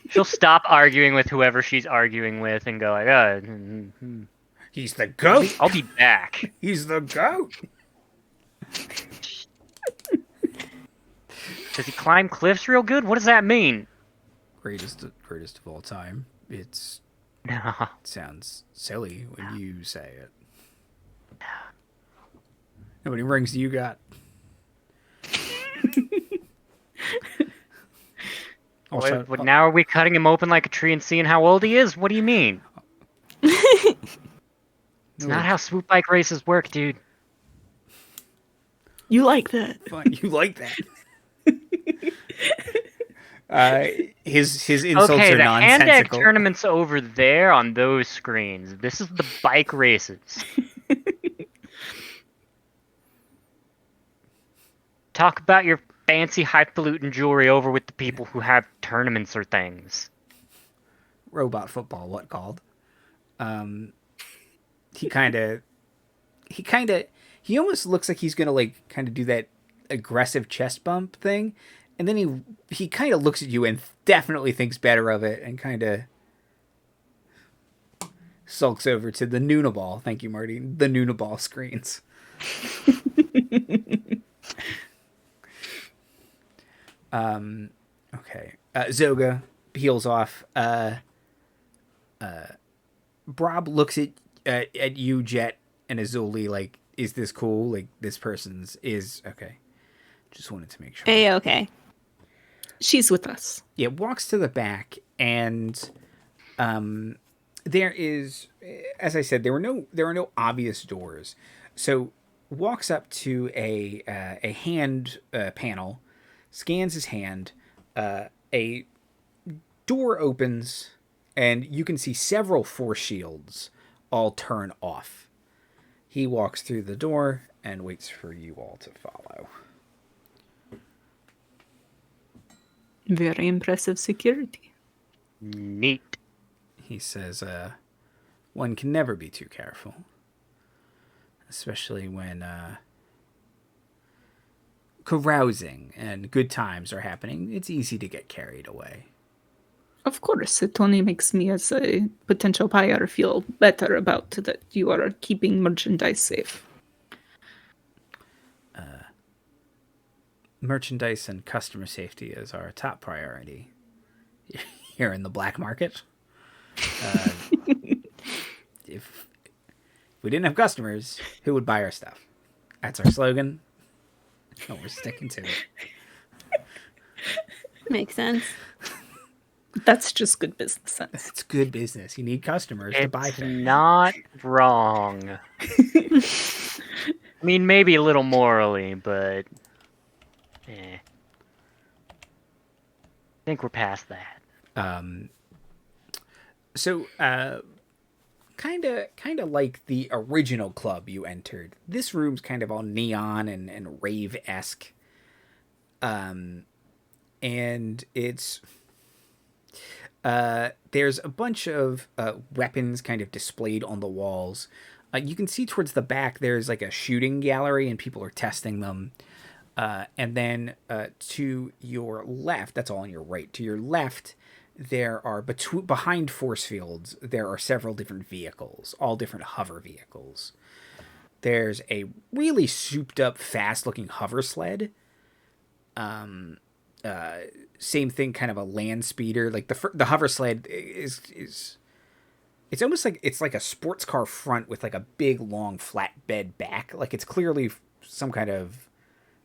she'll stop arguing with whoever she's arguing with and go like, He's the goat. I'll be back. He's the goat. Does he climb cliffs real good? What does that mean? Greatest of all time. It sounds silly when you say it. How many rings do you got? What, now are we cutting him open like a tree and seeing how old he is? What do you mean? It's not how swoop bike races work, dude. You like that? Fine, you like that. His insults Okay, are the hand deck nonsensical. tournament's over there on those screens. This is the bike races. Talk about your fancy highfalutin jewelry over with the people who have tournaments or things. Robot football, what called? He almost looks like he's gonna like kind of do that aggressive chest bump thing, and then he kind of looks at you and definitely thinks better of it, and kind of sulks over to the Noonaball. Thank you, Marty. The Noonaball screens. Okay. Zoga heals off. Brob looks at you, Jet, and Azuli like, is this cool? Like, this person's is okay. Just wanted to make sure. A-okay. She's with us. Yeah, walks to the back, and there is, as I said, there are no obvious doors. So walks up to a hand panel, scans his hand, a door opens, and you can see several force shields all turn off. He walks through the door and waits for you all to follow. Very impressive security. Neat. He says, one can never be too careful. Especially when carousing and good times are happening. It's easy to get carried away. Of course, it only makes me as a potential buyer feel better about that you are keeping merchandise safe. Merchandise and customer safety is our top priority here in the black market. If we didn't have customers, who would buy our stuff? That's our slogan. Oh, we're sticking to it. Makes sense. That's just good business sense. It's good business. You need customers to buy It's things. not wrong. I mean, maybe a little morally, but I think we're past that. So, kind of like the original club you entered. This room's kind of all neon and rave-esque. And it's there's a bunch of weapons kind of displayed on the walls. You can see towards the back there's like a shooting gallery and people are testing them. And then to your left, that's all on your right. To your left, there are behind force fields, there are several different vehicles, all different hover vehicles. There's a really souped up, fast looking hover sled. Same thing, kind of a land speeder. Like the hover sled is it's almost like it's like a sports car front with like a big long flatbed back. Like it's clearly some kind of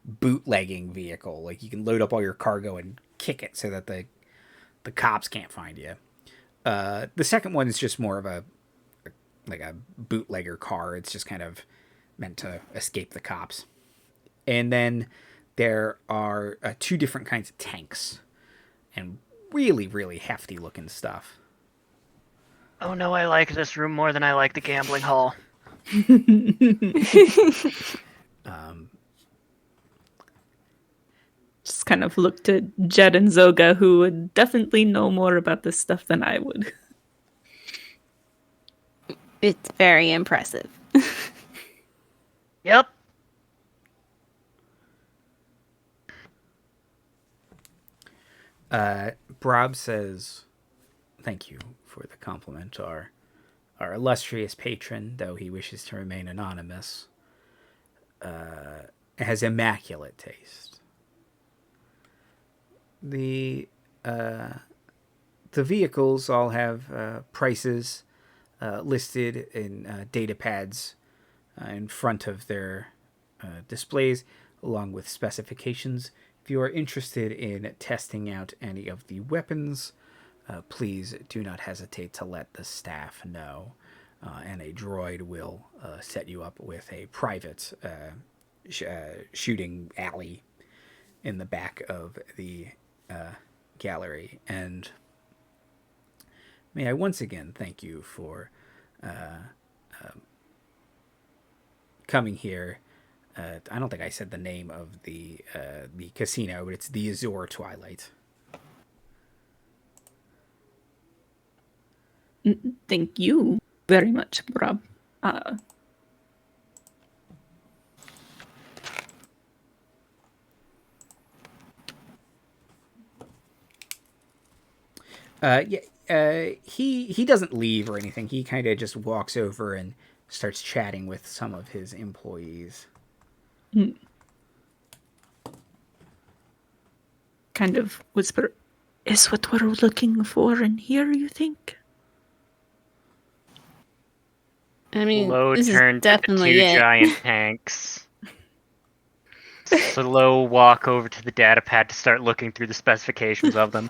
bootlegging vehicle. Like you can load up all your cargo and kick it so that the cops can't find you. The second one is just more of a bootlegger car. It's just kind of meant to escape the cops. And then there are two different kinds of tanks and really, really hefty looking stuff. Oh no, I like this room more than I like the gambling hall. Just kind of looked at Jed and Zoga, who would definitely know more about this stuff than I would. It's very impressive. Yep. Brob says, "Thank you for the compliment. Our illustrious patron, though he wishes to remain anonymous, has immaculate taste. The vehicles all have prices listed in data pads in front of their displays, along with specifications. If you are interested in testing out any of the weapons, please do not hesitate to let the staff know, and a droid will set you up with a private shooting alley in the back of the gallery. And may I once again thank you for coming here. I don't think I said the name of the casino, but it's the Azure Twilight." Thank you very much, Rob. He doesn't leave or anything. He kind of just walks over and starts chatting with some of his employees. Kind of whisper, "Is what we're looking for in here, you think?" I mean, Slow this turn is to the definitely two it. giant tanks. Slow walk over to the data pad to start looking through the specifications of them.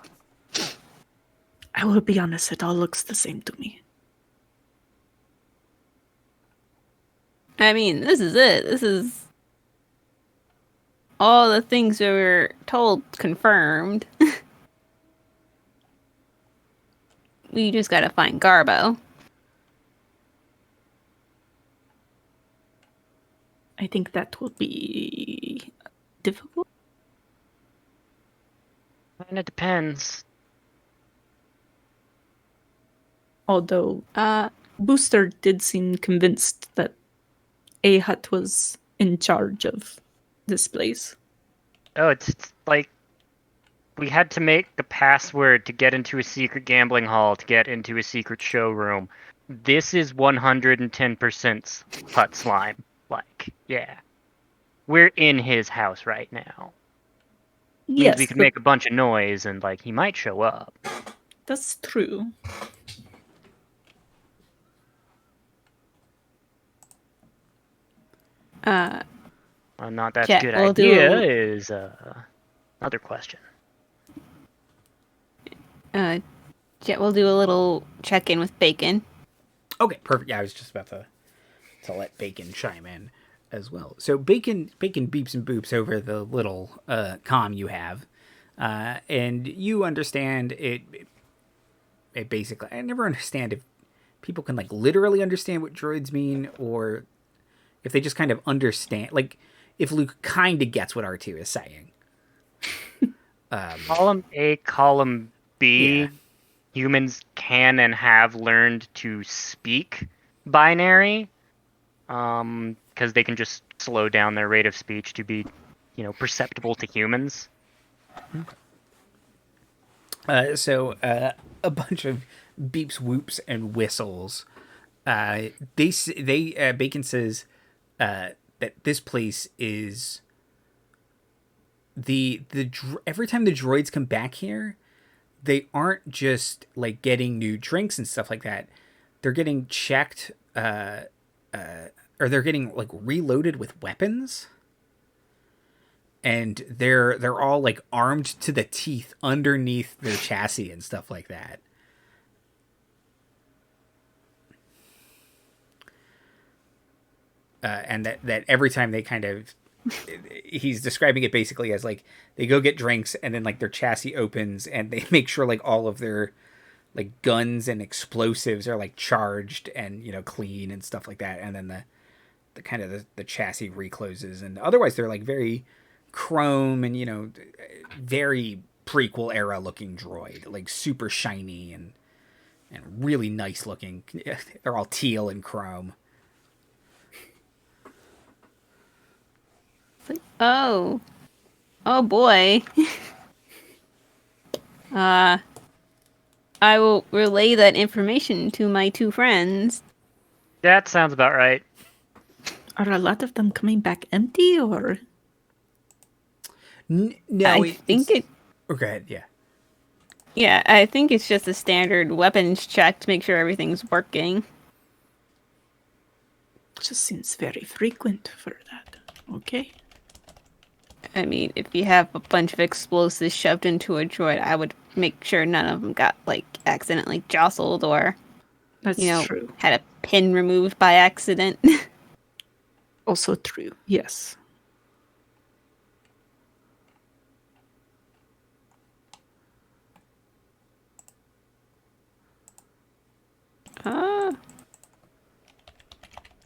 I will be honest, it all looks the same to me. I mean, this is it. This is all the things we were told confirmed. We just gotta find Garbo. I think that will be difficult. And it depends. Although Booster did seem convinced that Ahut was in charge of this place. Oh, it's like we had to make the password to get into a secret gambling hall, to get into a secret showroom. This is 110% Hut slime. Like, yeah. We're in his house right now. Means Yes, we could but make a bunch of noise and, like, he might show up. that's true. Not that Jet, good we'll idea do- is another question. Jet will do a little check-in with Bacon. Okay, perfect. Yeah, I was just about to let Bacon chime in as well. So Bacon beeps and boops over the little comm you have, and you understand it. It basically, I never understand if people can like literally understand what droids mean, or if they just kind of understand. Like if Luke kind of gets what R2 is saying. Column A, column B, Yeah. humans can and have learned to speak binary, because they can just slow down their rate of speech to be, perceptible to humans. So a bunch of beeps, whoops, and whistles. Bacon says that this place is every time the droids come back here, they aren't just like getting new drinks and stuff like that. They're getting checked, or they're getting like reloaded with weapons. And they're all like armed to the teeth underneath their chassis and stuff like that. And that every time they kind of, he's describing it basically as like they go get drinks and then like their chassis opens and they make sure like all of their like guns and explosives are like charged and clean and stuff like that, and then the kind of the chassis recloses, and otherwise they're like very chrome and very prequel era looking droid, like super shiny and really nice looking. They're all teal and chrome. Oh boy. I will relay that information to my two friends. That sounds about right. Are a lot of them coming back empty, or? No, I think it. Oh, go ahead. Yeah. Yeah, I think it's just a standard weapons check to make sure everything's working. Just seems very frequent for that. Okay. I mean, if you have a bunch of explosives shoved into a droid, I would make sure none of them got, like, accidentally jostled or, That's true. had a pin removed by accident. Also true. Yes.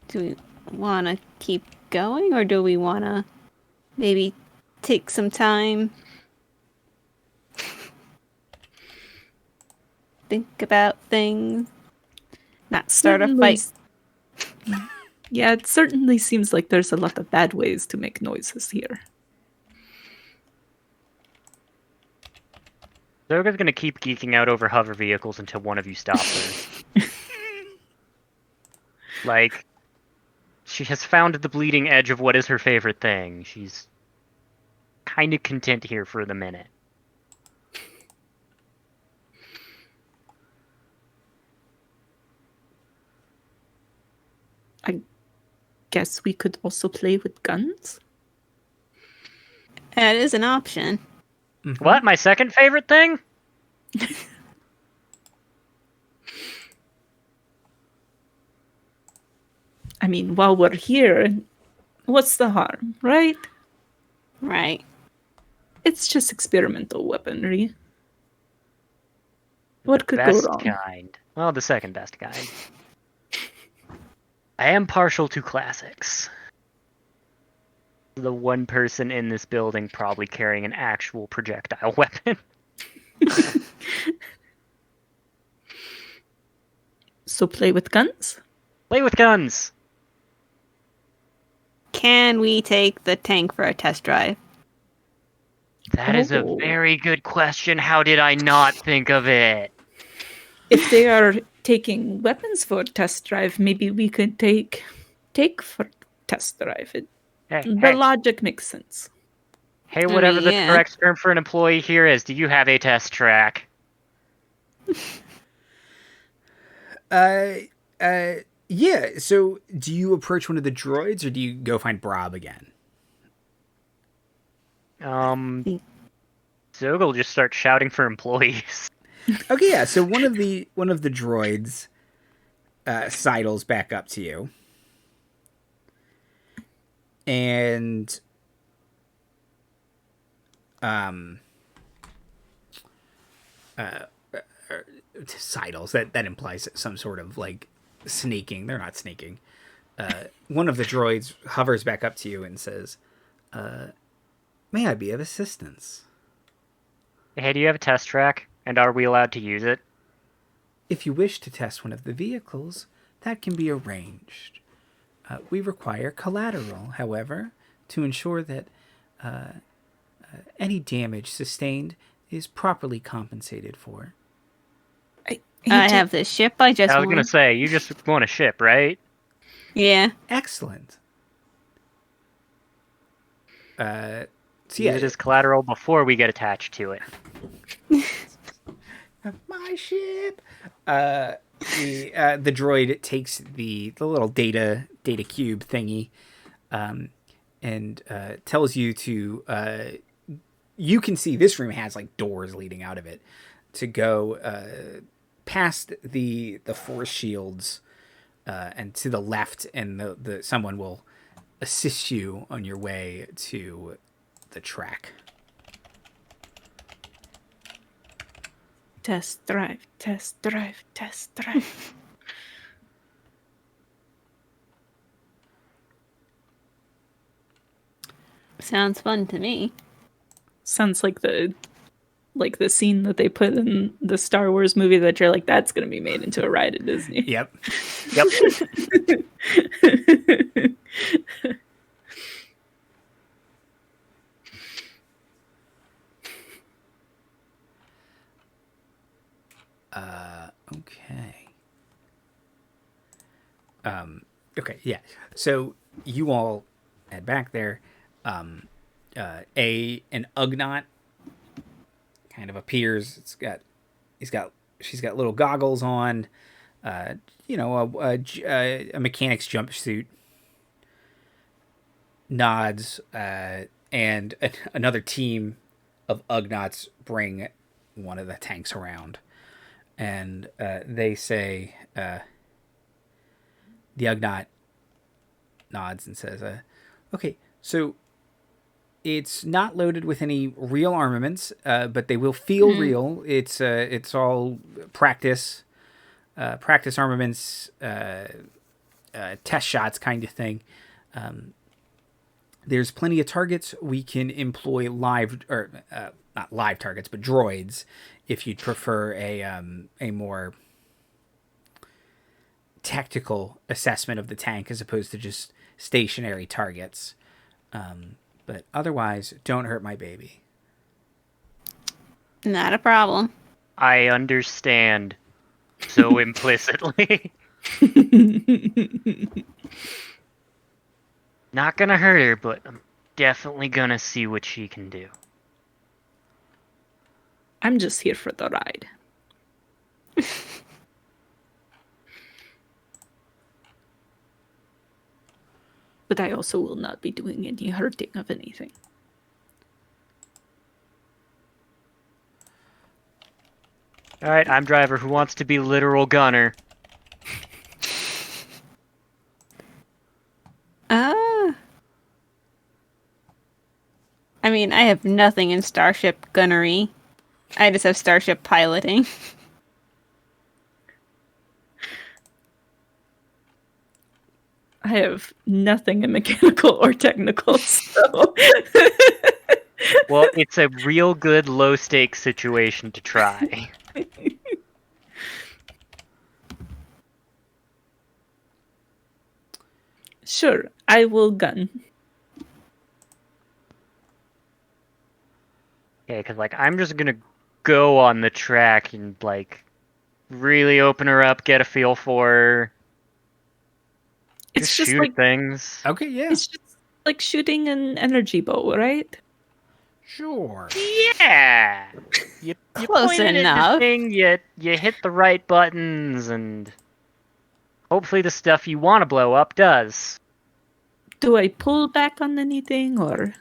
Do we want to keep going, or do we want to maybe take some time? Think about things? Not start a fight? Yeah, it certainly seems like there's a lot of bad ways to make noises here. Zoga's gonna keep geeking out over hover vehicles until one of you stops her. Like, she has found the bleeding edge of what is her favorite thing. She's kind of content here for the minute. I guess we could also play with guns? That is an option. Mm-hmm. What? My second favorite thing? I mean, while we're here, what's the harm, right? Right. It's just experimental weaponry. What could go Best wrong? kind. Well, the second best kind. I am partial to classics. The one person in this building probably carrying an actual projectile weapon. So play with guns? Play with guns! Can we take the tank for a test drive? That is a Oh. very good question. How did I not think of it? If they are taking weapons for test drive, maybe we could take for test drive. The logic makes sense. Hey, whatever the yeah. correct term for an employee here is, do you have a test track? Yeah. So, do you approach one of the droids, or do you go find Brob again? Zoga will just start shouting for employees. Okay, yeah. So one of the droids sidles back up to you, and sidles. That implies some sort of like sneaking. They're not sneaking. One of the droids hovers back up to you and says, "May I be of assistance?" Hey, do you have a test track? And are we allowed to use it? If you wish to test one of the vehicles, that can be arranged. We require collateral, however, to ensure that any damage sustained is properly compensated for. I have this ship I just I was won. gonna say, you just want a ship, right? Yeah. Excellent. So Use it as collateral before we get attached to it. My ship. The droid takes the little data cube thingy, and tells you to. You can see this room has like doors leading out of it, to go past the force shields, and to the left, and the someone will assist you on your way to the track. test drive, test drive, test drive. Sounds fun to me. Sounds like the scene that they put in the Star Wars movie that you're like, that's gonna be made into a ride at Disney. Yep. Yep. Okay. Okay, yeah. So you all head back there. An Ugnaught kind of appears. She's got little goggles on. A mechanic's jumpsuit. Nods, and another team of Ugnaughts bring one of the tanks around. And they say, the Ugnaught nods and says, okay, so it's not loaded with any real armaments, but they will feel real. It's all practice armaments, test shots kind of thing. There's plenty of targets. We can employ not live targets, but droids, if you'd prefer a more tactical assessment of the tank as opposed to just stationary targets. But otherwise, don't hurt my baby. Not a problem. I understand so implicitly. Not gonna hurt her, but I'm definitely gonna see what she can do. I'm just here for the ride. But I also will not be doing any hurting of anything. Alright, I'm driver. Who wants to be literal gunner? I mean, I have nothing in Starship gunnery. I just have Starship piloting. I have nothing in mechanical or technical, so... Well, it's a real good low-stakes situation to try. Sure, I will gun. Okay, because, I'm just gonna go on the track and, really open her up, get a feel for her. It's just shoot like things. Okay, yeah. It's just like shooting an energy bow, right? Sure. Yeah! You Close point it at the enough. thing, you hit the right buttons, and hopefully the stuff you want to blow up does. Do I pull back on anything, or...?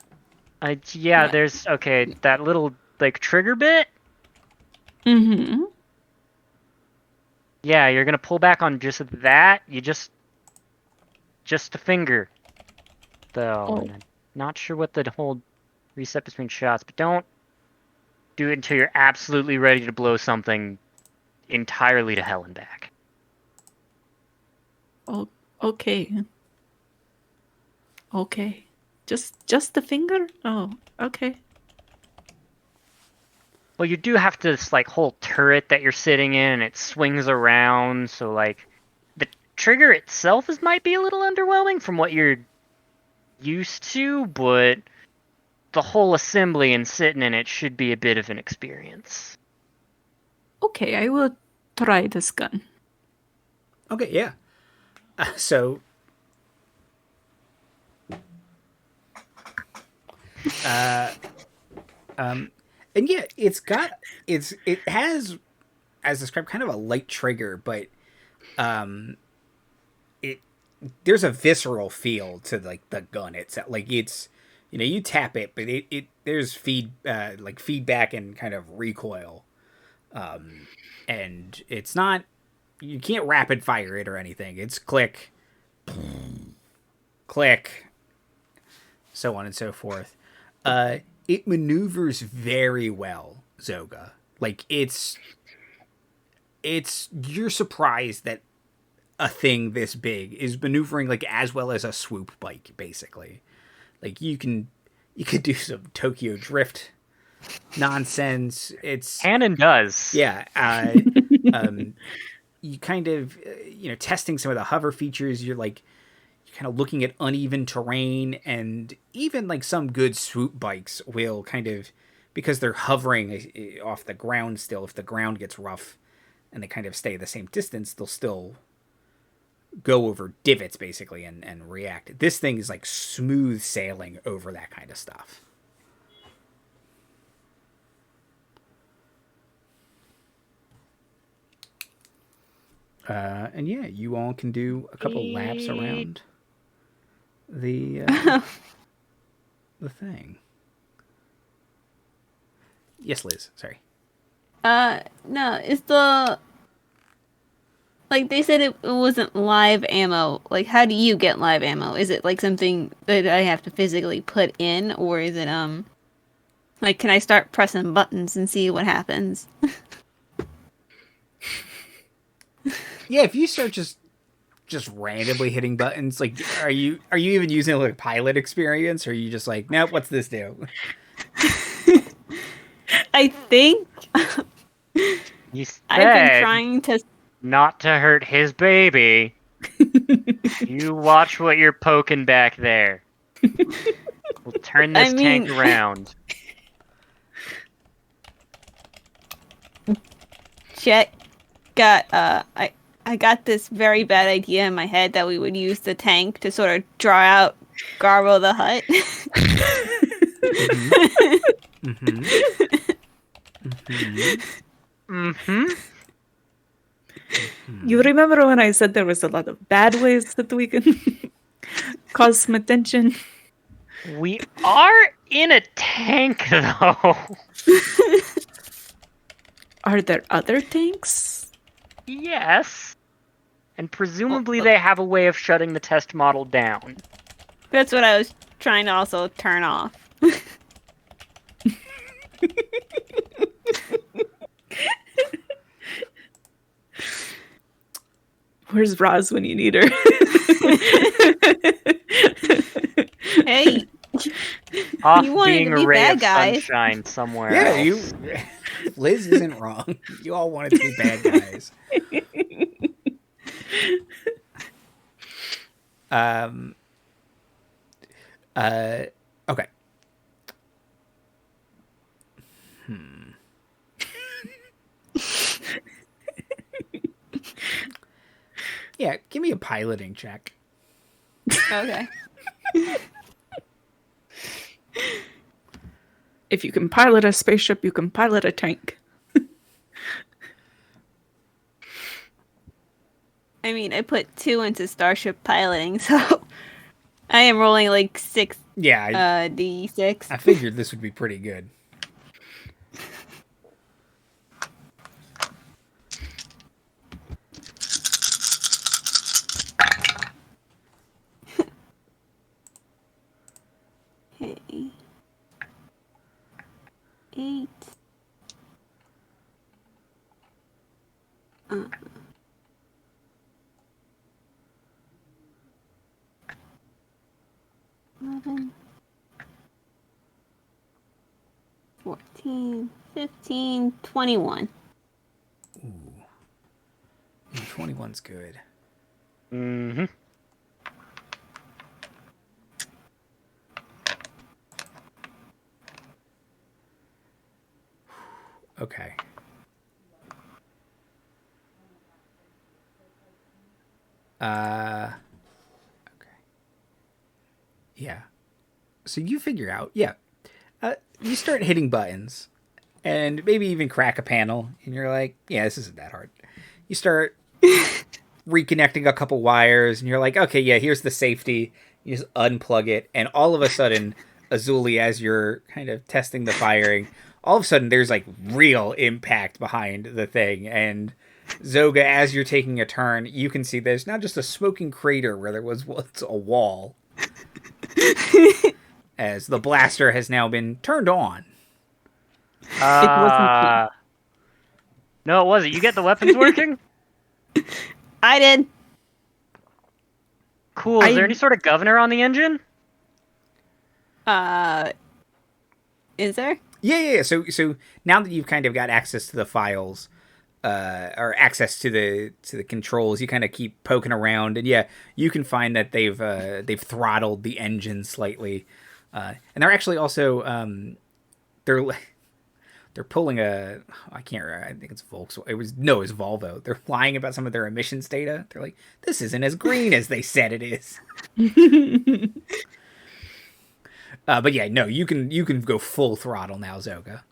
Yeah, there's, that little, trigger bit? Mm-hmm. Yeah, you're gonna pull back on just that. You just a finger, though. Oh. And I'm not sure what the whole reset between shots, but don't do it until you're absolutely ready to blow something entirely to hell and back. Oh, okay. Okay. Just the finger? Oh, okay. Well, you do have this whole turret that you're sitting in, and it swings around. So the trigger itself might be a little underwhelming from what you're used to, but the whole assembly and sitting in it should be a bit of an experience. Okay, I will try this gun. Okay, yeah. So... and yeah, it has, as described, kind of a light trigger, but there's a visceral feel to the gun. It's it's, you tap it, but there's feedback and kind of recoil, and it's not, you can't rapid fire it or anything. It's click, click, so on and so forth. It maneuvers very well, Zoga. It's you're surprised that a thing this big is maneuvering like as well as a swoop bike, basically. Like you could do some Tokyo Drift nonsense. It's Cannon does. yeah. You kind of testing some of the hover features. You're kind of looking at uneven terrain, and even like some good swoop bikes will kind of, because they're hovering off the ground still, if the ground gets rough and they kind of stay the same distance, they'll still go over divots basically and react. This thing is like smooth sailing over that kind of stuff. And yeah, you all can do a couple laps around the thing. Yes, Liz. Sorry. No, it's the... Like, they said it wasn't live ammo. Like, how do you get live ammo? Is it, like, something that I have to physically put in? Or is it, like, can I start pressing buttons and see what happens? Yeah, if you start just randomly hitting buttons, like, are you even using, like, pilot experience? Or are you just like, nope, what's this do? I think... You said I've been trying to... not to hurt his baby. You watch what you're poking back there. We'll turn this tank around. Chet got I got this very bad idea in my head that we would use the tank to sort of draw out Garbo the Hutt. Mm-hmm. Mm-hmm. Mm-hmm. You remember when I said there was a lot of bad ways that we can cause some attention? We are in a tank, though. Are there other tanks? Yes. And presumably they have a way of shutting the test model down. That's what I was trying to also turn off. Where's Roz when you need her? Hey, Off you wanted being to a be ray bad of guys. sunshine somewhere Yeah, else. Liz isn't wrong. You all wanted to be bad guys. Okay. Yeah, give me a piloting check. Okay. If you can pilot a spaceship, you can pilot a tank. I mean, I put 2 into Starship piloting, so I am rolling like 6 Yeah, D6. I figured this would be pretty good. Okay. 8. 11, 14, 15, 21. Ooh. 21's good. Mm-hmm. Okay. Okay. Yeah. So you figure out, you start hitting buttons and maybe even crack a panel and you're like, yeah, this isn't that hard. You start reconnecting a couple wires and you're like, okay, yeah, here's the safety. You just unplug it. And all of a sudden, Azuli, as you're kind of testing the firing, all of a sudden there's like real impact behind the thing. And Zoga, as you're taking a turn, you can see there's not just a smoking crater where there was once a wall. As the blaster has now been turned on. It wasn't No, it wasn't. You get the weapons working? I did. Cool. Is there any sort of governor on the engine? Is there? Yeah. So now that you've kind of got access to the files, or access to the controls, you kind of keep poking around, and yeah, you can find that they've throttled the engine slightly, and they're actually also they're pulling a, I can't remember, I think it's Volkswagen. It was Volvo. They're lying about some of their emissions data. They're like, this isn't as green as they said it is. But yeah, no, you can go full throttle now, Zoga.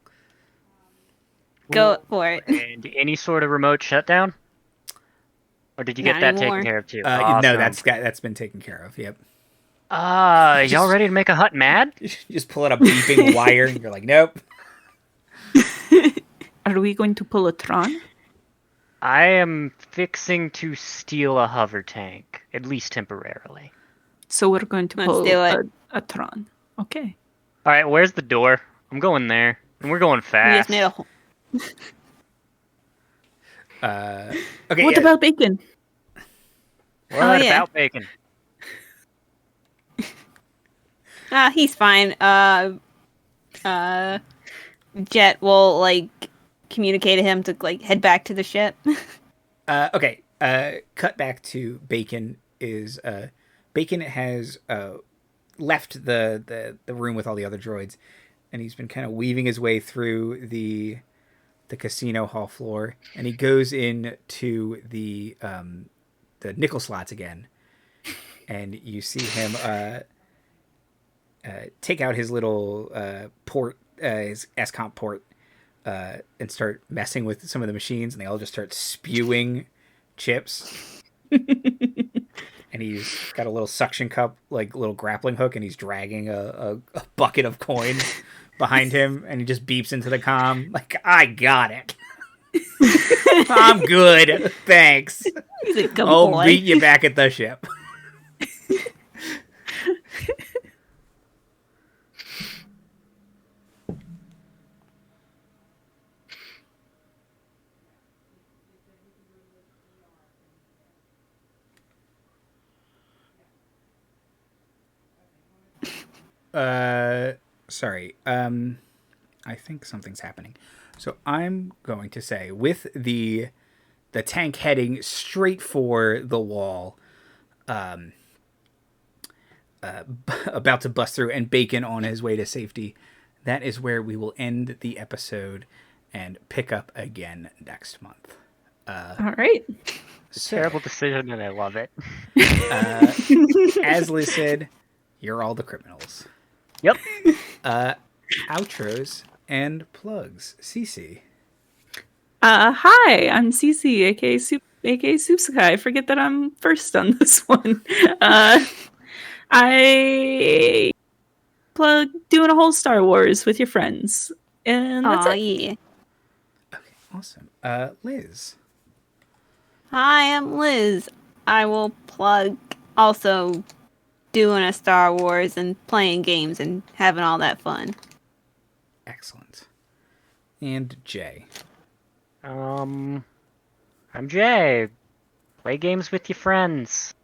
Go for it. And any sort of remote shutdown? Or did you get Not that anymore. taken care of too? No, Awesome. that's been taken care of. Yep. Y'all ready to make a hut mad? You just pull out a beeping wire, and you're like, nope. Are we going to pull a Tron? I am fixing to steal a hover tank, at least temporarily. So we're going to Let's pull do it. a Tron. Okay. All right, where's the door? I'm going there, and we're going We fast. just made a whole. Okay. What yeah. about bacon? What yeah. about bacon? He's fine. Jet will like communicate to him to like head back to the ship. Okay. Cut back to Bacon. Bacon has left the room with all the other droids, and he's been kind of weaving his way through the casino hall floor, and he goes into the nickel slots again, and you see him take out his little port, his SCOMP port, and start messing with some of the machines, and they all just start spewing chips. And he's got a little suction cup, like little grappling hook, and he's dragging a bucket of coins behind him, and he just beeps into the comm, like, I got it. I'm good. Thanks. He's a good I'll boy. meet you back at the ship. Sorry. I think something's happening. So I'm going to say, with the tank heading straight for the wall, about to bust through, and Bacon on his way to safety, that is where we will end the episode and pick up again next month. All right. Terrible decision, and I love it. As Liz said, you're all the criminals. Yep. Outros and plugs. CC. Hi, I'm Cece, aka Soupsakai. I forget that I'm first on this one. I plug doing a whole Star Wars with your friends, and that's Aw, it. yeah. Okay, awesome. Liz. Hi, I'm Liz. I will plug also doing a Star Wars and playing games and having all that fun. Excellent. And Jay. I'm Jay. Play games with your friends.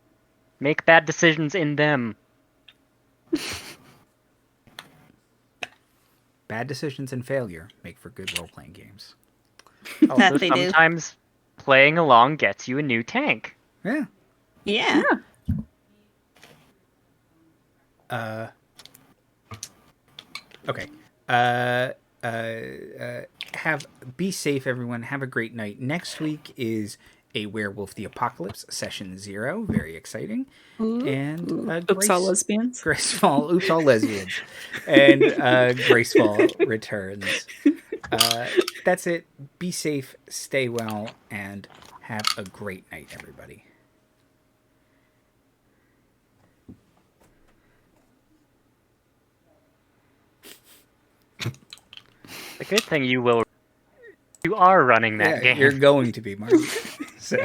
Make bad decisions in them. Bad decisions and failure make for good role-playing games. Also, they do. sometimes playing along gets you a new tank. Yeah. Yeah. Okay. Be safe, everyone. Have a great night. Next week is a Werewolf the Apocalypse session 0. Very exciting. And Oops, all lesbians. Graceful. Oops, all lesbians. And Graceful returns. That's it. Be safe, stay well, and have a great night, everybody. The good thing you are running that game. You're going to be, Mark. So,